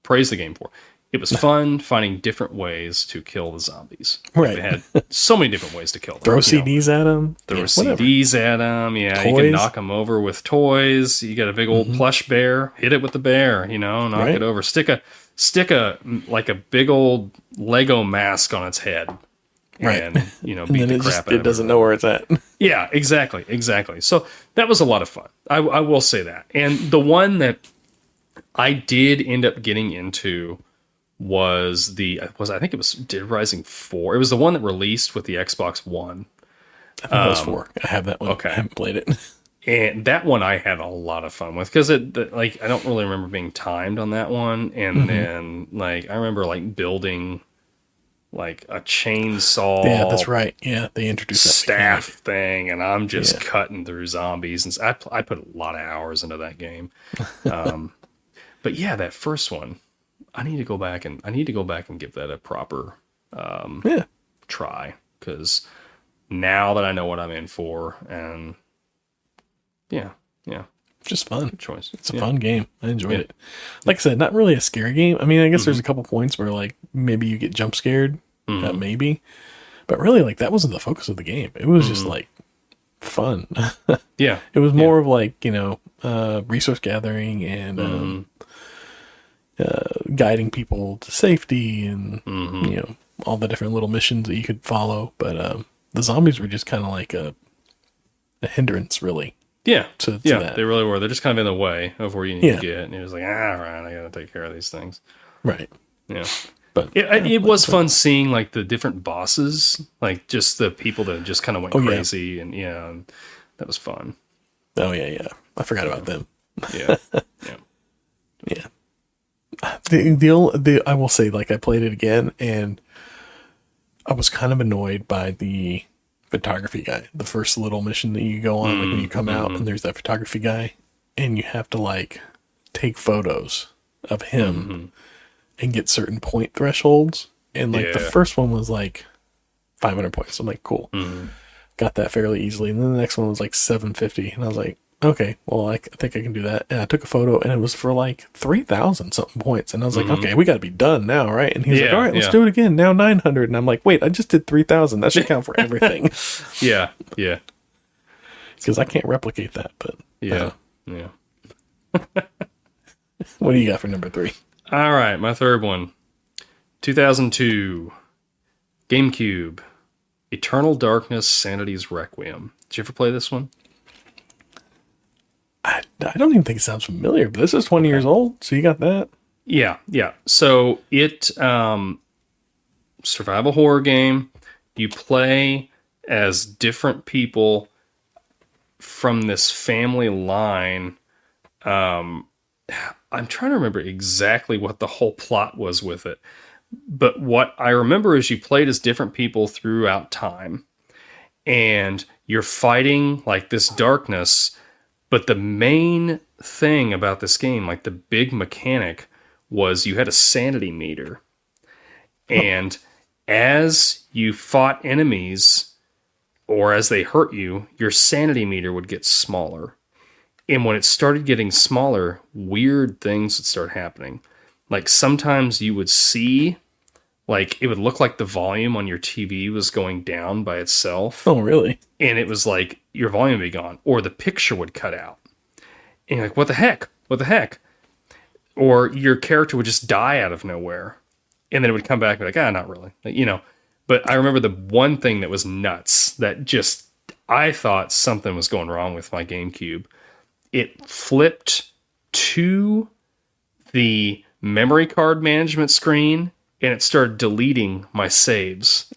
praise the game for, it was fun finding different ways to kill the zombies. Right. They had so many different ways to kill them. Throw CDs at them. Throw CDs at them. Yeah. Toys. You can knock them over with toys. You got a big old plush bear. Hit it with the bear. Knock it over. Stick a like a big old Lego mask on its head. Right. And, beat And the then crap out of it doesn't know where it's at. Yeah, exactly. So that was a lot of fun. I will say that. And the one that I did end up getting into was I think it was Dead Rising 4. It was the one that released with the Xbox One. I think that was 4. I have that one. Okay. I haven't played it. And that one I had a lot of fun with because I don't really remember being timed on that one. And then I remember building like a chainsaw. Yeah, that's right. Yeah, they introduced that staff thing, and I'm just cutting through zombies. And I put a lot of hours into that game. But yeah, that first one, I need to go back and give that a proper try, because now that I know what I'm in for, and yeah, just fun. good choice. It's a fun game. I enjoyed it. Like I said, not really a scary game. I mean, I guess there's a couple points where maybe you get jump scared, maybe, but really that wasn't the focus of the game. It was just fun. Yeah, it was more of resource gathering and guiding people to safety and all the different little missions that you could follow. But the zombies were just kind of like a hindrance, really. Yeah, to that. They really were. They're just kind of in the way of where you need to get, and you're just like, all right, I gotta take care of these things. Right. Yeah. But it was fun seeing the different bosses, just the people that just kind of went crazy, and that was fun. Oh yeah. I forgot about them. Yeah. Yeah. The I will say, I played it again, and I was kind of annoyed by the photography guy. The first little mission that you go on, when you come out, and there's that photography guy, and you have to take photos of him and get certain point thresholds. And the first one was 500 points. I'm like, cool, got that fairly easily. And then the next one was 750, and I was like, okay, well, I think I can do that. And I took a photo, and it was for 3,000 something points. And I was like, okay, we got to be done now, right? And he's like, all right, let's do it again. Now 900. And I'm like, wait, I just did 3,000. That should count for everything. Yeah. Because I can't replicate that, but yeah. What do you got for number 3? All right, my third one, 2002, GameCube, Eternal Darkness: Sanity's Requiem. Did you ever play this one? I don't even think it sounds familiar, but this is 20 years old, so you got that. Yeah. So it survival horror game. You play as different people from this family line. I'm trying to remember exactly what the whole plot was with it, but what I remember is you played as different people throughout time, and you're fighting this darkness. But the main thing about this game, the big mechanic, was you had a sanity meter. And as you fought enemies, or as they hurt you, your sanity meter would get smaller. And when it started getting smaller, weird things would start happening. Sometimes you would see, it would look like the volume on your TV was going down by itself. Oh, really? And it was your volume would be gone, or the picture would cut out. And you're like, what the heck? Or your character would just die out of nowhere. And then it would come back and be like, not really. But I remember the one thing that was nuts that I thought something was going wrong with my GameCube. It flipped to the memory card management screen, and it started deleting my saves.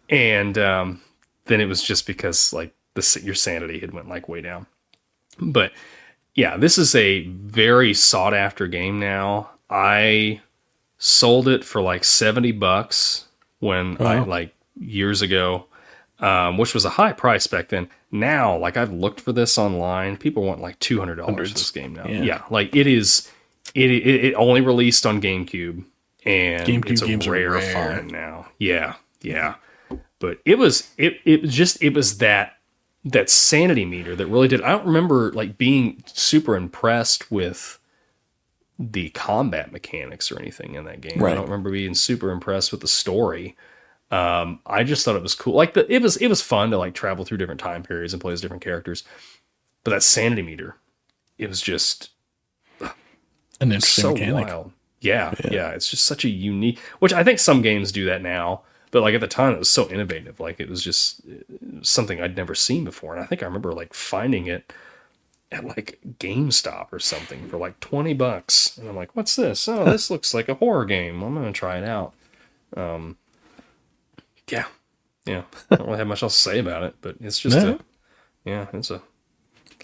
And then it was just because like your sanity had went like way down. But yeah, this is a very sought after game now. I sold it for like $70 when I like years ago, which was a high price back then. Now, like I've looked for this online, people want like $200 for this game now. Yeah, like it is. It only released on GameCube, and GameCube it's a games rare, are rare find now. Yeah. But it was that sanity meter that really did. I don't remember like being super impressed with the combat mechanics or anything in that game. Right. I don't remember being super impressed with the story. I just thought it was cool. Like it was fun to like travel through different time periods and play as different characters. But that sanity meter, it was just an interesting so mechanic. wild. Yeah. It's just such a unique, which I think some games do that now. But like at the time, it was so innovative. Like it was just something I'd never seen before. And I think I remember like finding it at like GameStop or something for like $20. And I'm like, what's this? Oh, this looks like a horror game. I'm going to try it out. Yeah. I don't really have much else to say about it, but it's just it's a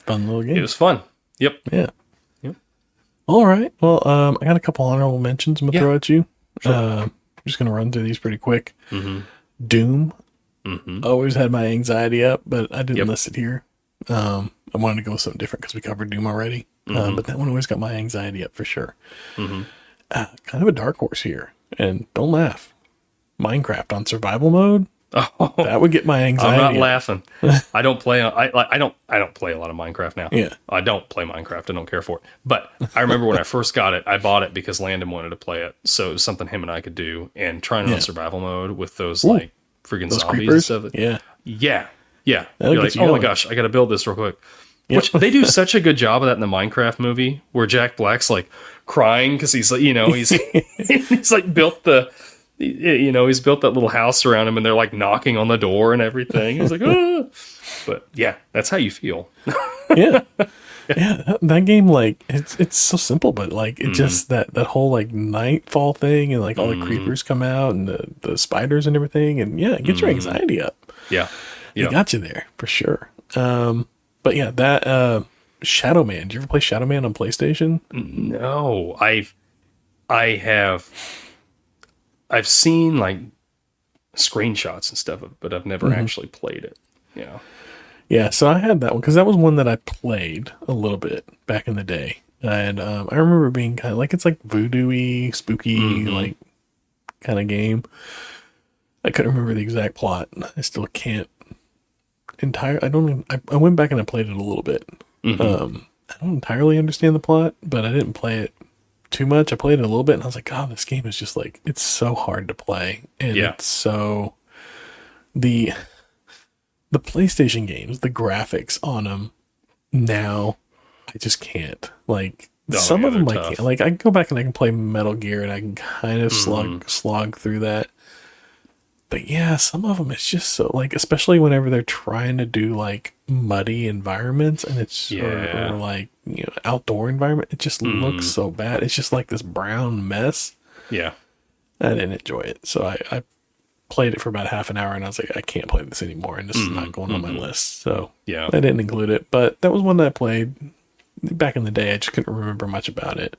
fun little game. It was fun. Yep. Yeah. Yep. All right. Well, I got a couple honorable mentions I'm going to throw at you. Sure. I'm just going to run through these pretty quick. Mm-hmm. Doom. Mm-hmm. Always had my anxiety up, but I didn't list it here. I wanted to go with something different because we covered Doom already. But that one always got my anxiety up for sure. Mm-hmm. Kind of a dark horse here. And don't laugh. Minecraft on survival mode. Oh, that would get my anxiety. I'm not laughing. I don't play. I don't play a lot of Minecraft now. Yeah, I don't play Minecraft. I don't care for it. But I remember when I first got it, I bought it because Landon wanted to play it, so it was something him and I could do. And trying it on survival mode with those like freaking those zombies creepers. and stuff. Yeah. You're like, oh my gosh, I got to build this real quick. Yep. Which they do such a good job of that in the Minecraft movie, where Jack Black's like crying because he's like, he's he's like built he's built that little house around him, and they're like knocking on the door and everything. He's like, oh. But yeah, that's how you feel. Yeah, that game, like it's so simple, but like it just that whole like nightfall thing, and like all the creepers come out and the spiders and everything, and it gets your anxiety up. Yeah, it got you there for sure. But yeah, that Shadow Man. Did you ever play Shadow Man on PlayStation? No, I've seen like screenshots and stuff, but I've never actually played it. Yeah. Yeah, so I had that one because that was one that I played a little bit back in the day. And I remember being kind of like, it's like voodoo-y, spooky, like kind of game. I couldn't remember the exact plot. I still can't I went back and I played it a little bit. I don't entirely understand the plot, but I didn't play it too much. I played it a little bit and I was like, oh, this game is just like, it's so hard to play. And it's so the PlayStation games, the graphics on them now, I just can't. Like some of them I can't. Like I can go back and I can play Metal Gear and I can kind of slog through that. But yeah, some of them it's just so like, especially whenever they're trying to do like muddy environments and it's or like outdoor environment, it just looks so bad. It's just like this brown mess. Yeah, I didn't enjoy it, so I played it for about half an hour and I was like, I can't play this anymore, and this is not going on my list. So I didn't include it, but that was one that I played back in the day. I just couldn't remember much about it.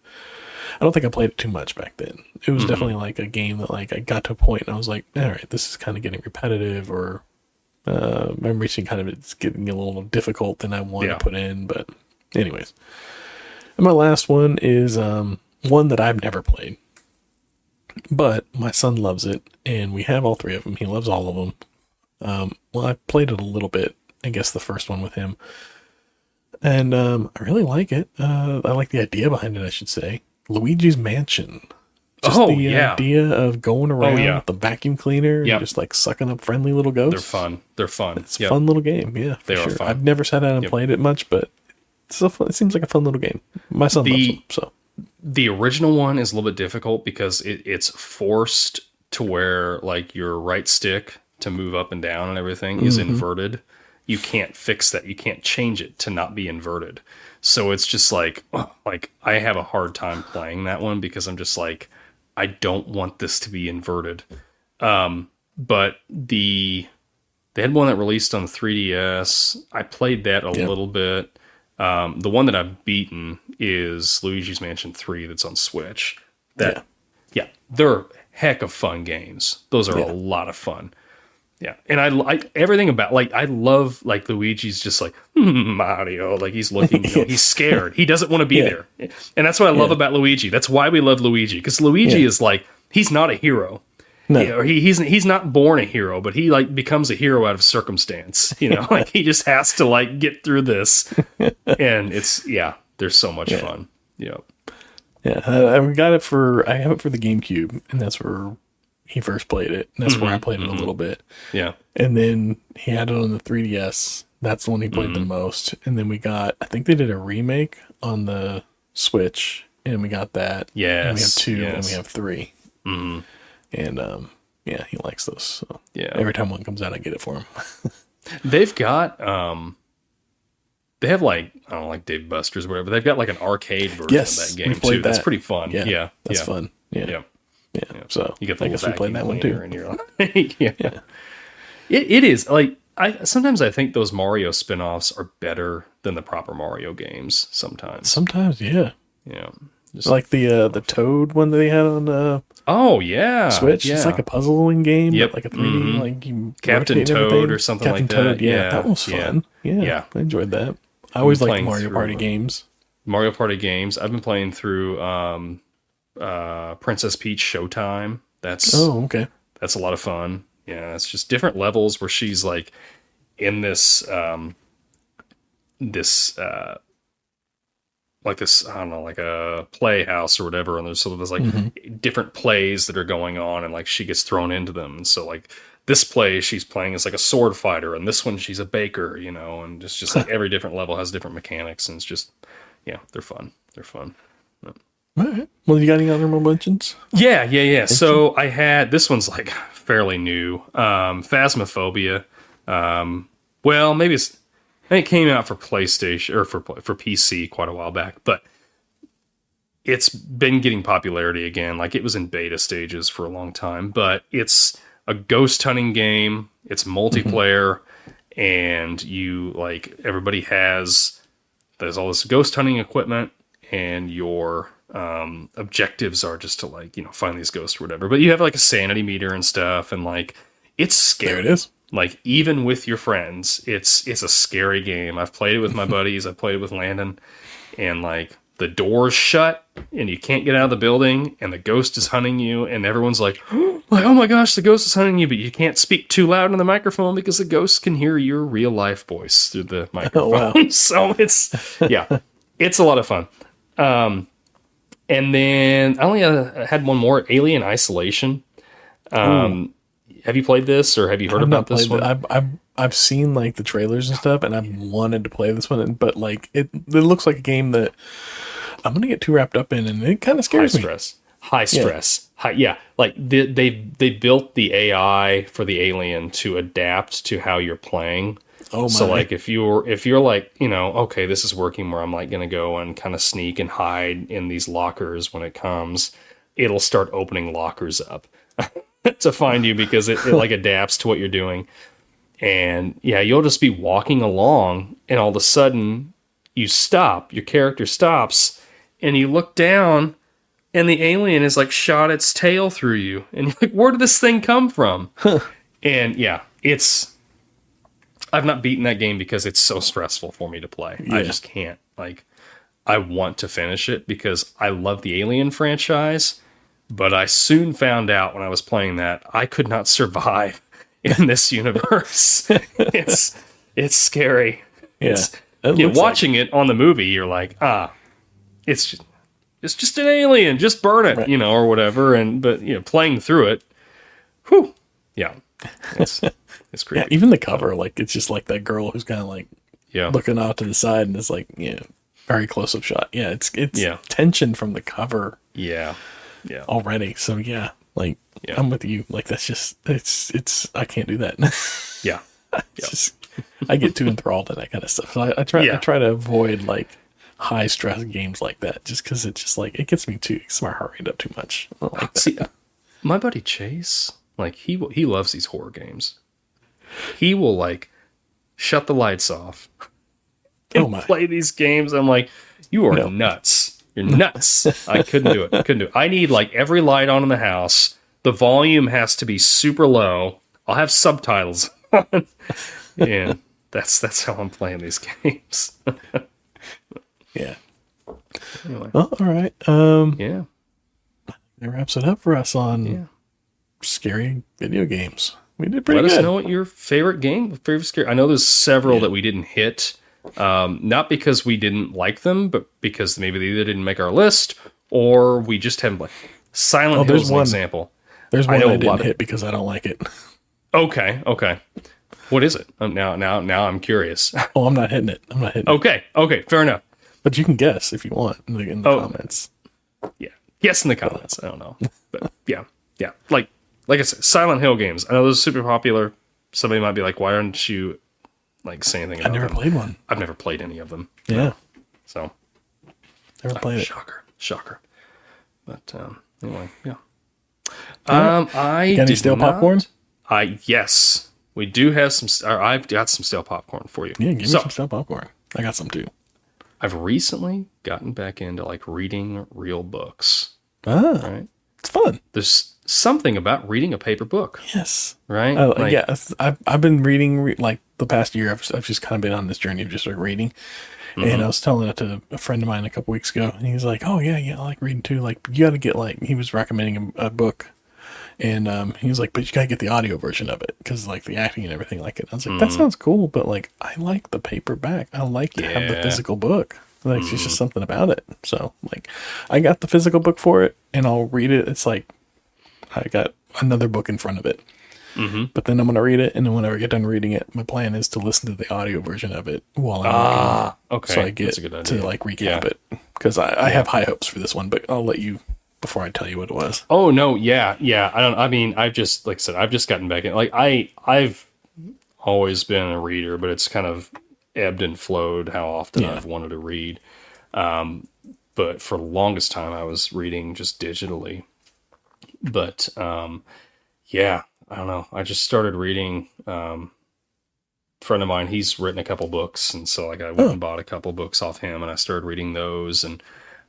I don't think I played it too much back then. It was definitely like a game that like I got to a point and I was like, all right, this is kind of getting repetitive, or I'm reaching kind of, it's getting a little difficult than I want to put in. But anyways, and my last one is one that I've never played, but my son loves it, and we have all three of them. He loves all of them. Well, I played it a little bit, I guess the first one with him, and I really like it. I like the idea behind it, I should say. Luigi's Mansion. Just the idea of going around with the vacuum cleaner and just like sucking up friendly little ghosts. They're fun. It's a fun little game. Yeah, they are fun. I've never sat down and played it much, but it seems like a fun little game. My son loves them, so. The original one is a little bit difficult because it's forced to where like your right stick to move up and down and everything is inverted, you can't fix that. You can't change it to not be inverted. So it's just like I have a hard time playing that one because I'm just like, I don't want this to be inverted. But they had one that released on the 3DS. I played that a little bit. The one that I've beaten is Luigi's Mansion 3 that's on Switch. Yeah, they're heck of fun games. Those are a lot of fun. Yeah, and I like everything about, like, I love, like, Luigi's just like, Mario, like, he's looking, he's scared. He doesn't want to be there. And that's what I love about Luigi. That's why we love Luigi, because Luigi is like, he's not a hero. No. You know, he's not born a hero, but he, like, becomes a hero out of circumstance. You know, like, he just has to, like, get through this. And they're so much fun. Yeah. Yeah, I have it for the GameCube, and that's where he first played it. And that's where I played it a little bit. Yeah. And then he had it on the 3DS. That's the one he played the most. And then I think they did a remake on the Switch, and we got that. Yes. And we have 2, and we have 3. Mm-hmm. And, he likes those. So every time one comes out, I get it for him. They've got, they have, like, I don't know, like Dave Buster's or whatever. They've got, like, an arcade version of that game, too. That's pretty fun. Yeah. That's fun. Yeah. So you get the I guess we played that one, too. And you're like, It is. Like, sometimes I think those Mario spin-offs are better than the proper Mario games sometimes. Sometimes, yeah. Yeah. Just like the Toad one that they had on Switch. Yeah. It's like a puzzling game, but like a 3D, like you Captain Toad or something Captain like Toad, that. Yeah, that was fun. Yeah. I enjoyed that. I always liked Mario Party games. Mario Party games. I've been playing through Princess Peach Showtime. That's That's a lot of fun. Yeah, it's just different levels where she's like in this like this, I don't know, like a playhouse or whatever, and there's like different plays that are going on, and like she gets thrown into them. And so like this play she's playing is like a sword fighter, and this one she's a baker, you know, and just like every different level has different mechanics, and it's just they're fun. They're fun. All right. Well, you got any other mentions? Yeah. So I had, this one's like fairly new. Phasmophobia. Well, maybe it came out for PlayStation or for PC quite a while back, but it's been getting popularity again. Like, it was in beta stages for a long time, but it's a ghost hunting game. It's multiplayer, and you, like, everybody there's all this ghost hunting equipment, and your objectives are just to, like, you know, find these ghosts or whatever. But you have like a sanity meter and stuff, and like, it's scary. There it is. Like, even with your friends, it's a scary game. I've played it with my buddies. I've played it with Landon, and like, the door's shut and you can't get out of the building, and the ghost is hunting you, and everyone's like, oh my gosh, the ghost is hunting you, but you can't speak too loud in the microphone because the ghost can hear your real life voice through the microphone. Oh, wow. So it's a lot of fun. And then I only had one more, Alien Isolation. Have you played this, or have you heard about this one? I've seen like the trailers and stuff, and I've wanted to play this one, but like it looks like a game that I'm gonna get too wrapped up in, and it kind of scares me. High stress. Like they built the AI for the alien to adapt to how you're playing. Oh my. So like, if you're like, you know, okay, this is working where I'm like gonna go and kind of sneak and hide in these lockers when it comes, it'll start opening lockers up to find you, because it like adapts to what you're doing. And you'll just be walking along, and all of a sudden you stop, your character stops, and you look down, and the alien is like shot its tail through you, and you're like, where did this thing come from? And I've not beaten that game because it's so stressful for me to play. I just can't. Like, I want to finish it because I love the Alien franchise, but I soon found out when I was playing that I could not survive in this universe. It's scary. Yeah. Watching it on the movie, you're like, it's just an alien, just burn it, right, you know, or whatever. But you know, playing through it, whew, it's crazy. Yeah, even the cover, like, it's just like that girl who's kind of like looking out to the side, and it's like very close up shot. Yeah, it's tension from the cover. Yeah. Already. So I'm with you. Like, that's just it's I can't do that. Yeah. I get too enthralled in that kind of stuff. So I Yeah. try to avoid like high stress games like that, just because it just like it gets me too, gets my heart rate up too much. I don't like See, that. my buddy Chase, like he loves these horror games. He will like shut the lights off Oh and my, play these games. I'm like, you are no, nuts. You're nuts. I couldn't do it. Couldn't do it. I need like every light on in the house. The volume has to be super low. I'll have subtitles on. And that's how I'm playing these games. yeah. Anyway, Well, all right. yeah, That wraps it up for us on yeah. scary video games. We did pretty Let us good. know what your favorite game, favorite scary. I know there's several that we didn't hit. Not because we didn't like them, but because maybe they either didn't make our list or we just haven't. Like Silent Hill is an example. There's one know I a lot didn't hit because I don't like it. Okay, okay. What is it? Now I'm curious. Oh, I'm not hitting it. I'm not hitting it. Okay, fair enough. But you can guess if you want in the comments. Yeah, yes in the comments. I don't know, but yeah. Like I said, Silent Hill games. I know those are super popular. Somebody might be like, "Why aren't you like say anything about I've never them?" played one. I've never played any of them. Yeah, So never played it. shocker. But anyway, yeah. Yeah. I Got any did stale not- popcorn? Yes, we do have some. Or I've got some stale popcorn for you. Yeah, give me So some stale popcorn. I got some too. I've recently gotten back into like reading real books. Ah, Right? it's fun. There's something about reading a paper book, Yes. right? Like, Yeah, I've been reading like the past year. I've just kind of been on this journey of just like reading. And I was telling it to a friend of mine a couple weeks ago, and he was like, "Oh yeah, I like reading too. Like you got to get like," he was recommending a book, and he was like, "But you got to get the audio version of it because like the acting and everything like it." I was like, "That sounds cool, but like I like the paperback. I like to have the Yeah. physical book. Like it's just something about it." So like, I got the physical book for it, and I'll read it. It's like I got another book in front of it. But then I'm going to read it, and then whenever I get done reading it, my plan is to listen to the audio version of it while I'm looking. okay. So I get That's a good to idea. like recap Yeah. it. Because I have high hopes for this one, but I'll let you before I tell you what it was. Oh no, yeah. I mean, I've just like I said, I've just gotten back in. Like I've always been a reader, but it's kind of ebbed and flowed how often Yeah. I've wanted to read. But for the longest time, I was reading just digitally. But yeah, I don't know. I just started reading. A friend of mine, he's written a couple books, and so like I went and bought a couple books off him, and I started reading those. And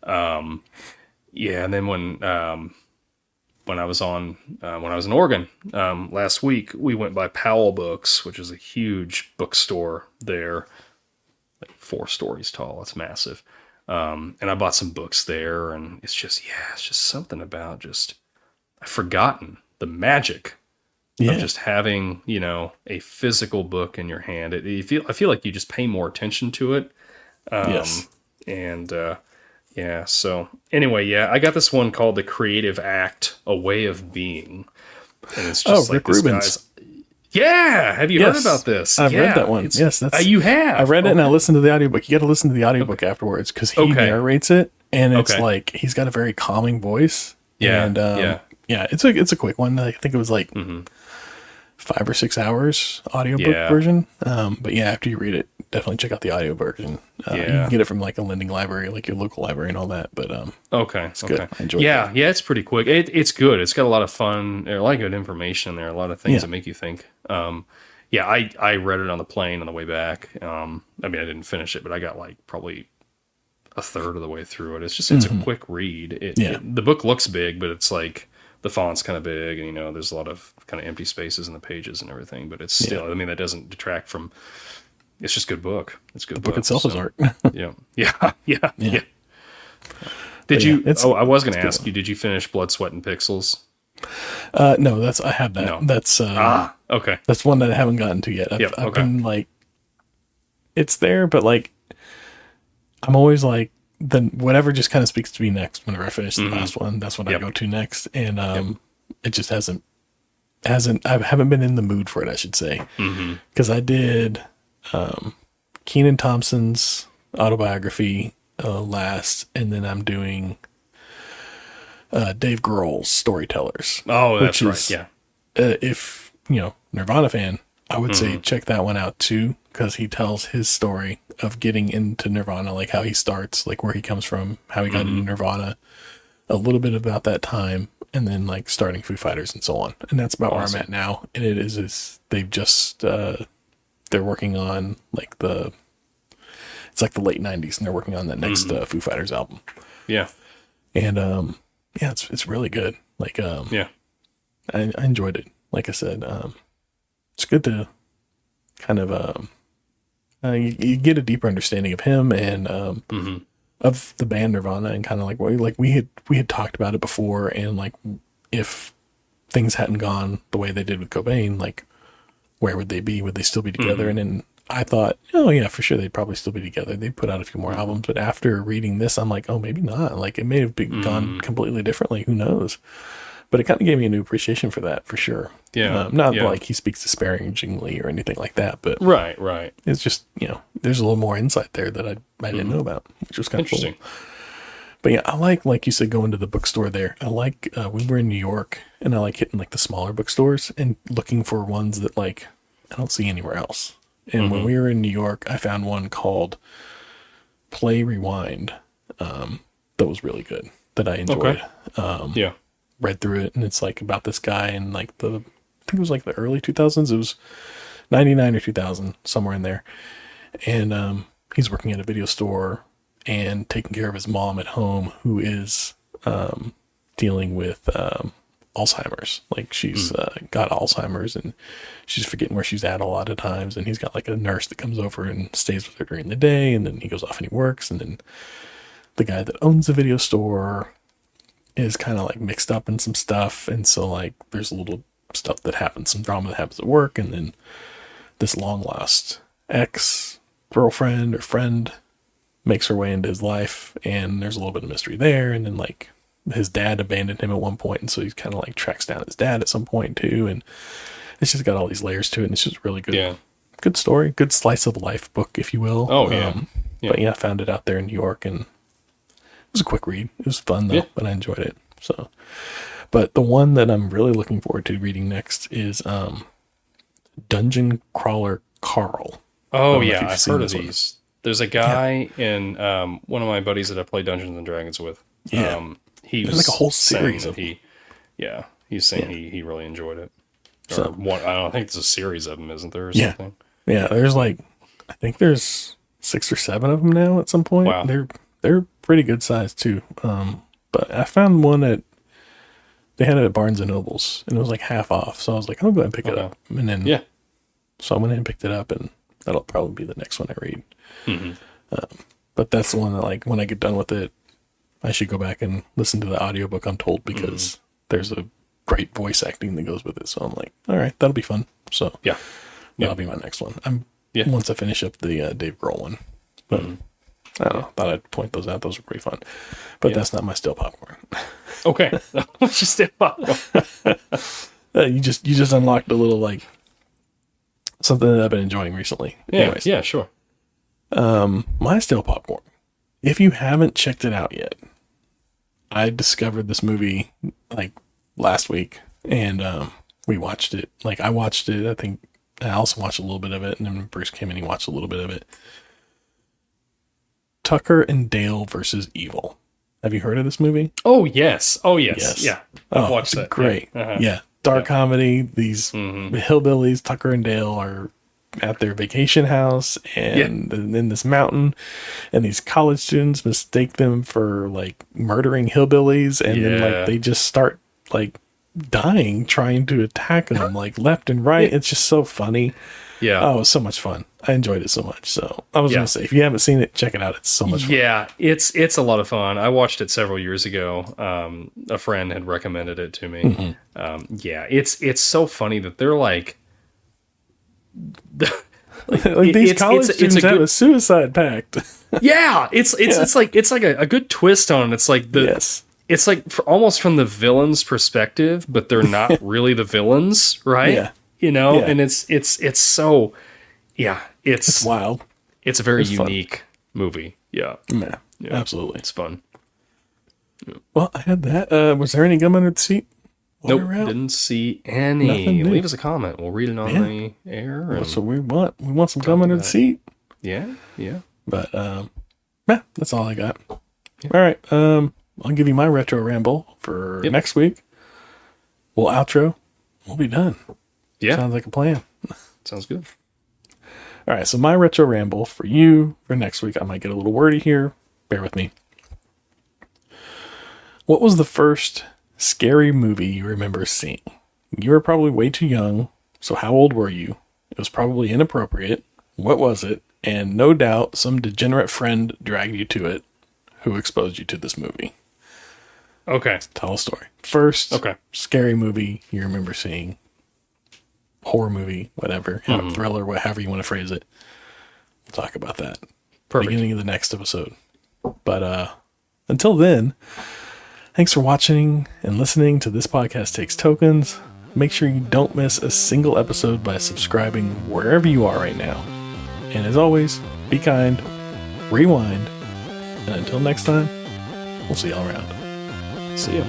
yeah, and then when I was in Oregon last week, we went by Powell Books, which is a huge bookstore there, like 4 stories tall. It's massive. And I bought some books there, and it's just something about just I've forgotten the magic Yeah. of just having, a physical book in your hand. I feel like you just pay more attention to it. Yes. And yeah, so anyway, yeah, I got this one called The Creative Act, A Way of Being. And it's just Rick Rubin's. Yeah, have you heard about this? I've Yeah, read that one. Yes, that's you have. I read it and I listened to the audiobook. You got to listen to the audiobook afterwards because he narrates it, and it's like he's got a very calming voice. Yeah, and yeah. it's a quick one. I think it was like 5 or 6 hours audiobook version. But yeah, after you read it, definitely check out the audio version. You can get it from like a lending library, like your local library and all that. But it's good. I enjoyed it. Yeah, it's pretty quick. It's good. It's got a lot of fun. There are a lot of good information there. A lot of things that make you think. Yeah, I read it on the plane on the way back. I mean, I didn't finish it, but I got like probably a third of the way through it. It's just it's a quick read. The book looks big, but it's like the font's kind of big, and there's a lot of kind of empty spaces in the pages and everything. But it's still, I mean, that doesn't detract from. It's just a good book. It's a good book. Book itself is art. Yeah. Did you? I was going to ask you. One. Did you finish Blood, Sweat, and Pixels? No, I have that. No. That's okay. That's one that I haven't gotten to yet. I've been like, it's there, but like, I'm always like, then whatever just kind of speaks to me next. Whenever I finish the last one, that's what I go to next, and it just hasn't. I haven't been in the mood for it, I should say, because I did Kenan Thompson's autobiography last, and then I'm doing Dave Grohl's Storytellers. Oh, that's which is, right. Yeah. If Nirvana fan, I would say check that one out too, because he tells his story of getting into Nirvana, like how he starts, like where he comes from, how he got into Nirvana, a little bit about that time, and then like starting Foo Fighters and so on. And that's about where I'm at now. And it is they've just they're working on like it's like the late '90s, and they're working on the next Foo Fighters album. Yeah. And yeah, it's really good. Like Yeah. I enjoyed it. Like I said, it's good to kind of you get a deeper understanding of him and of the band Nirvana, and kind of like we had talked about it before, and like if things hadn't gone the way they did with Cobain, like where would they be? Would they still be together? And then I thought, oh yeah, for sure they'd probably still be together. They'd put out a few more albums, but after reading this, I'm like, oh, maybe not. Like it may have gone completely differently. Who knows? But it kind of gave me a new appreciation for that, for sure. Yeah. Not like he speaks disparagingly or anything like that, but Right. it's just, there's a little more insight there that I didn't know about, which was kind of Interesting. cool. But yeah, I like you said, going to the bookstore there. I like, we were in New York, and I like hitting like the smaller bookstores and looking for ones that like I don't see anywhere else. And when we were in New York, I found one called Play Rewind that was really good, that I enjoyed. Okay. Yeah. Read through it, and it's like about this guy in like I think it was like the early 2000s. It was 99 or 2000, somewhere in there. And he's working at a video store and taking care of his mom at home, who is dealing with Alzheimer's. Like she's got Alzheimer's, and she's forgetting where she's at a lot of times. And he's got like a nurse that comes over and stays with her during the day, and then he goes off and he works. And then the guy that owns the video store is kind of like mixed up in some stuff, and so like there's a little stuff that happens, some drama that happens at work, and then this long lost ex girlfriend or friend makes her way into his life, and there's a little bit of mystery there. And then like his dad abandoned him at one point, and so he kind of like tracks down his dad at some point too, and it's just got all these layers to it, and it's just really good. Good story, good slice of life book, if you will. But yeah, I found it out there in New York, and it was a quick read. It was fun though, but I enjoyed it. So, but the one that I'm really looking forward to reading next is Dungeon Crawler Carl. Oh yeah, I've heard of these. There's a guy in one of my buddies that I play Dungeons and Dragons with. Yeah, he there's was like a whole series of he's saying he really enjoyed it. So I think it's a series of them, isn't there? Or something? Yeah. There's like, I think there's 6 or 7 of them now at some point. Wow. They're pretty good size too. But I found one they had it at Barnes and Nobles, and it was like half off. So I was like, I'll go ahead and pick it up. And then, so I went ahead and picked it up, and that'll probably be the next one I read. But that's the one that, like, when I get done with it, I should go back and listen to the audiobook, I'm told, because there's a great voice acting that goes with it. So I'm like, all right, that'll be fun. So that'll be my next one. Once I finish up the Dave Grohl one. But I don't know, thought I'd point those out. Those were pretty fun. But that's not my still popcorn. Okay. What's your still popcorn? You just unlocked a little, like, something that I've been enjoying recently. Yeah. Anyways, Yeah, sure. My still popcorn. If you haven't checked it out yet, I discovered this movie like last week, and we watched it. Like, I watched it. I think I also watched a little bit of it, and then Bruce came and he watched a little bit of it. Tucker and Dale versus Evil. Have you heard of this movie? Oh, yes. Yeah. I've watched that. Great. Yeah. Dark comedy. These hillbillies, Tucker and Dale, are at their vacation house and in this mountain, and these college students mistake them for like murdering hillbillies, and then like they just start like dying trying to attack them like left and right. It's just so funny. Yeah. Oh, it was so much fun. I enjoyed it so much. So I was going to say, if you haven't seen it, check it out. It's so much fun. Yeah, it's a lot of fun. I watched it several years ago. A friend had recommended it to me. It's so funny that they're like these college students have a suicide pact. It's like a good twist on it. It's like it's like almost from the villain's perspective, but they're not really the villains, right? Yeah. And it's so, it's wild. It's a very unique movie. Yeah, absolutely. It's fun. Well, I had that. Was there any gum under the seat? Nope, Water out? didn't see any. Nothing new. Leave us a comment. We'll read it on the air. That's what we want. We want some comment in the that. seat. Yeah. But yeah, that's all I got. Yeah. All right. I'll give you my retro ramble for next week. We'll outro. We'll be done. Yeah. Sounds like a plan. Sounds good. All right. So my retro ramble for you for next week. I might get a little wordy here. Bear with me. What was the first scary movie you remember seeing? You were probably way too young. So how old were you? It was probably inappropriate. What was it? And no doubt some degenerate friend dragged you to it who exposed you to this movie. Okay. Tell a story. First scary movie you remember seeing. Horror movie, whatever. Thriller, whatever you want to phrase it. We'll talk about that. Perfect. Beginning of the next episode. But until then, thanks for watching and listening to This Podcast Takes Tokens. Make sure you don't miss a single episode by subscribing wherever you are right now. And as always, be kind, rewind, and until next time, we'll see y'all around. See ya.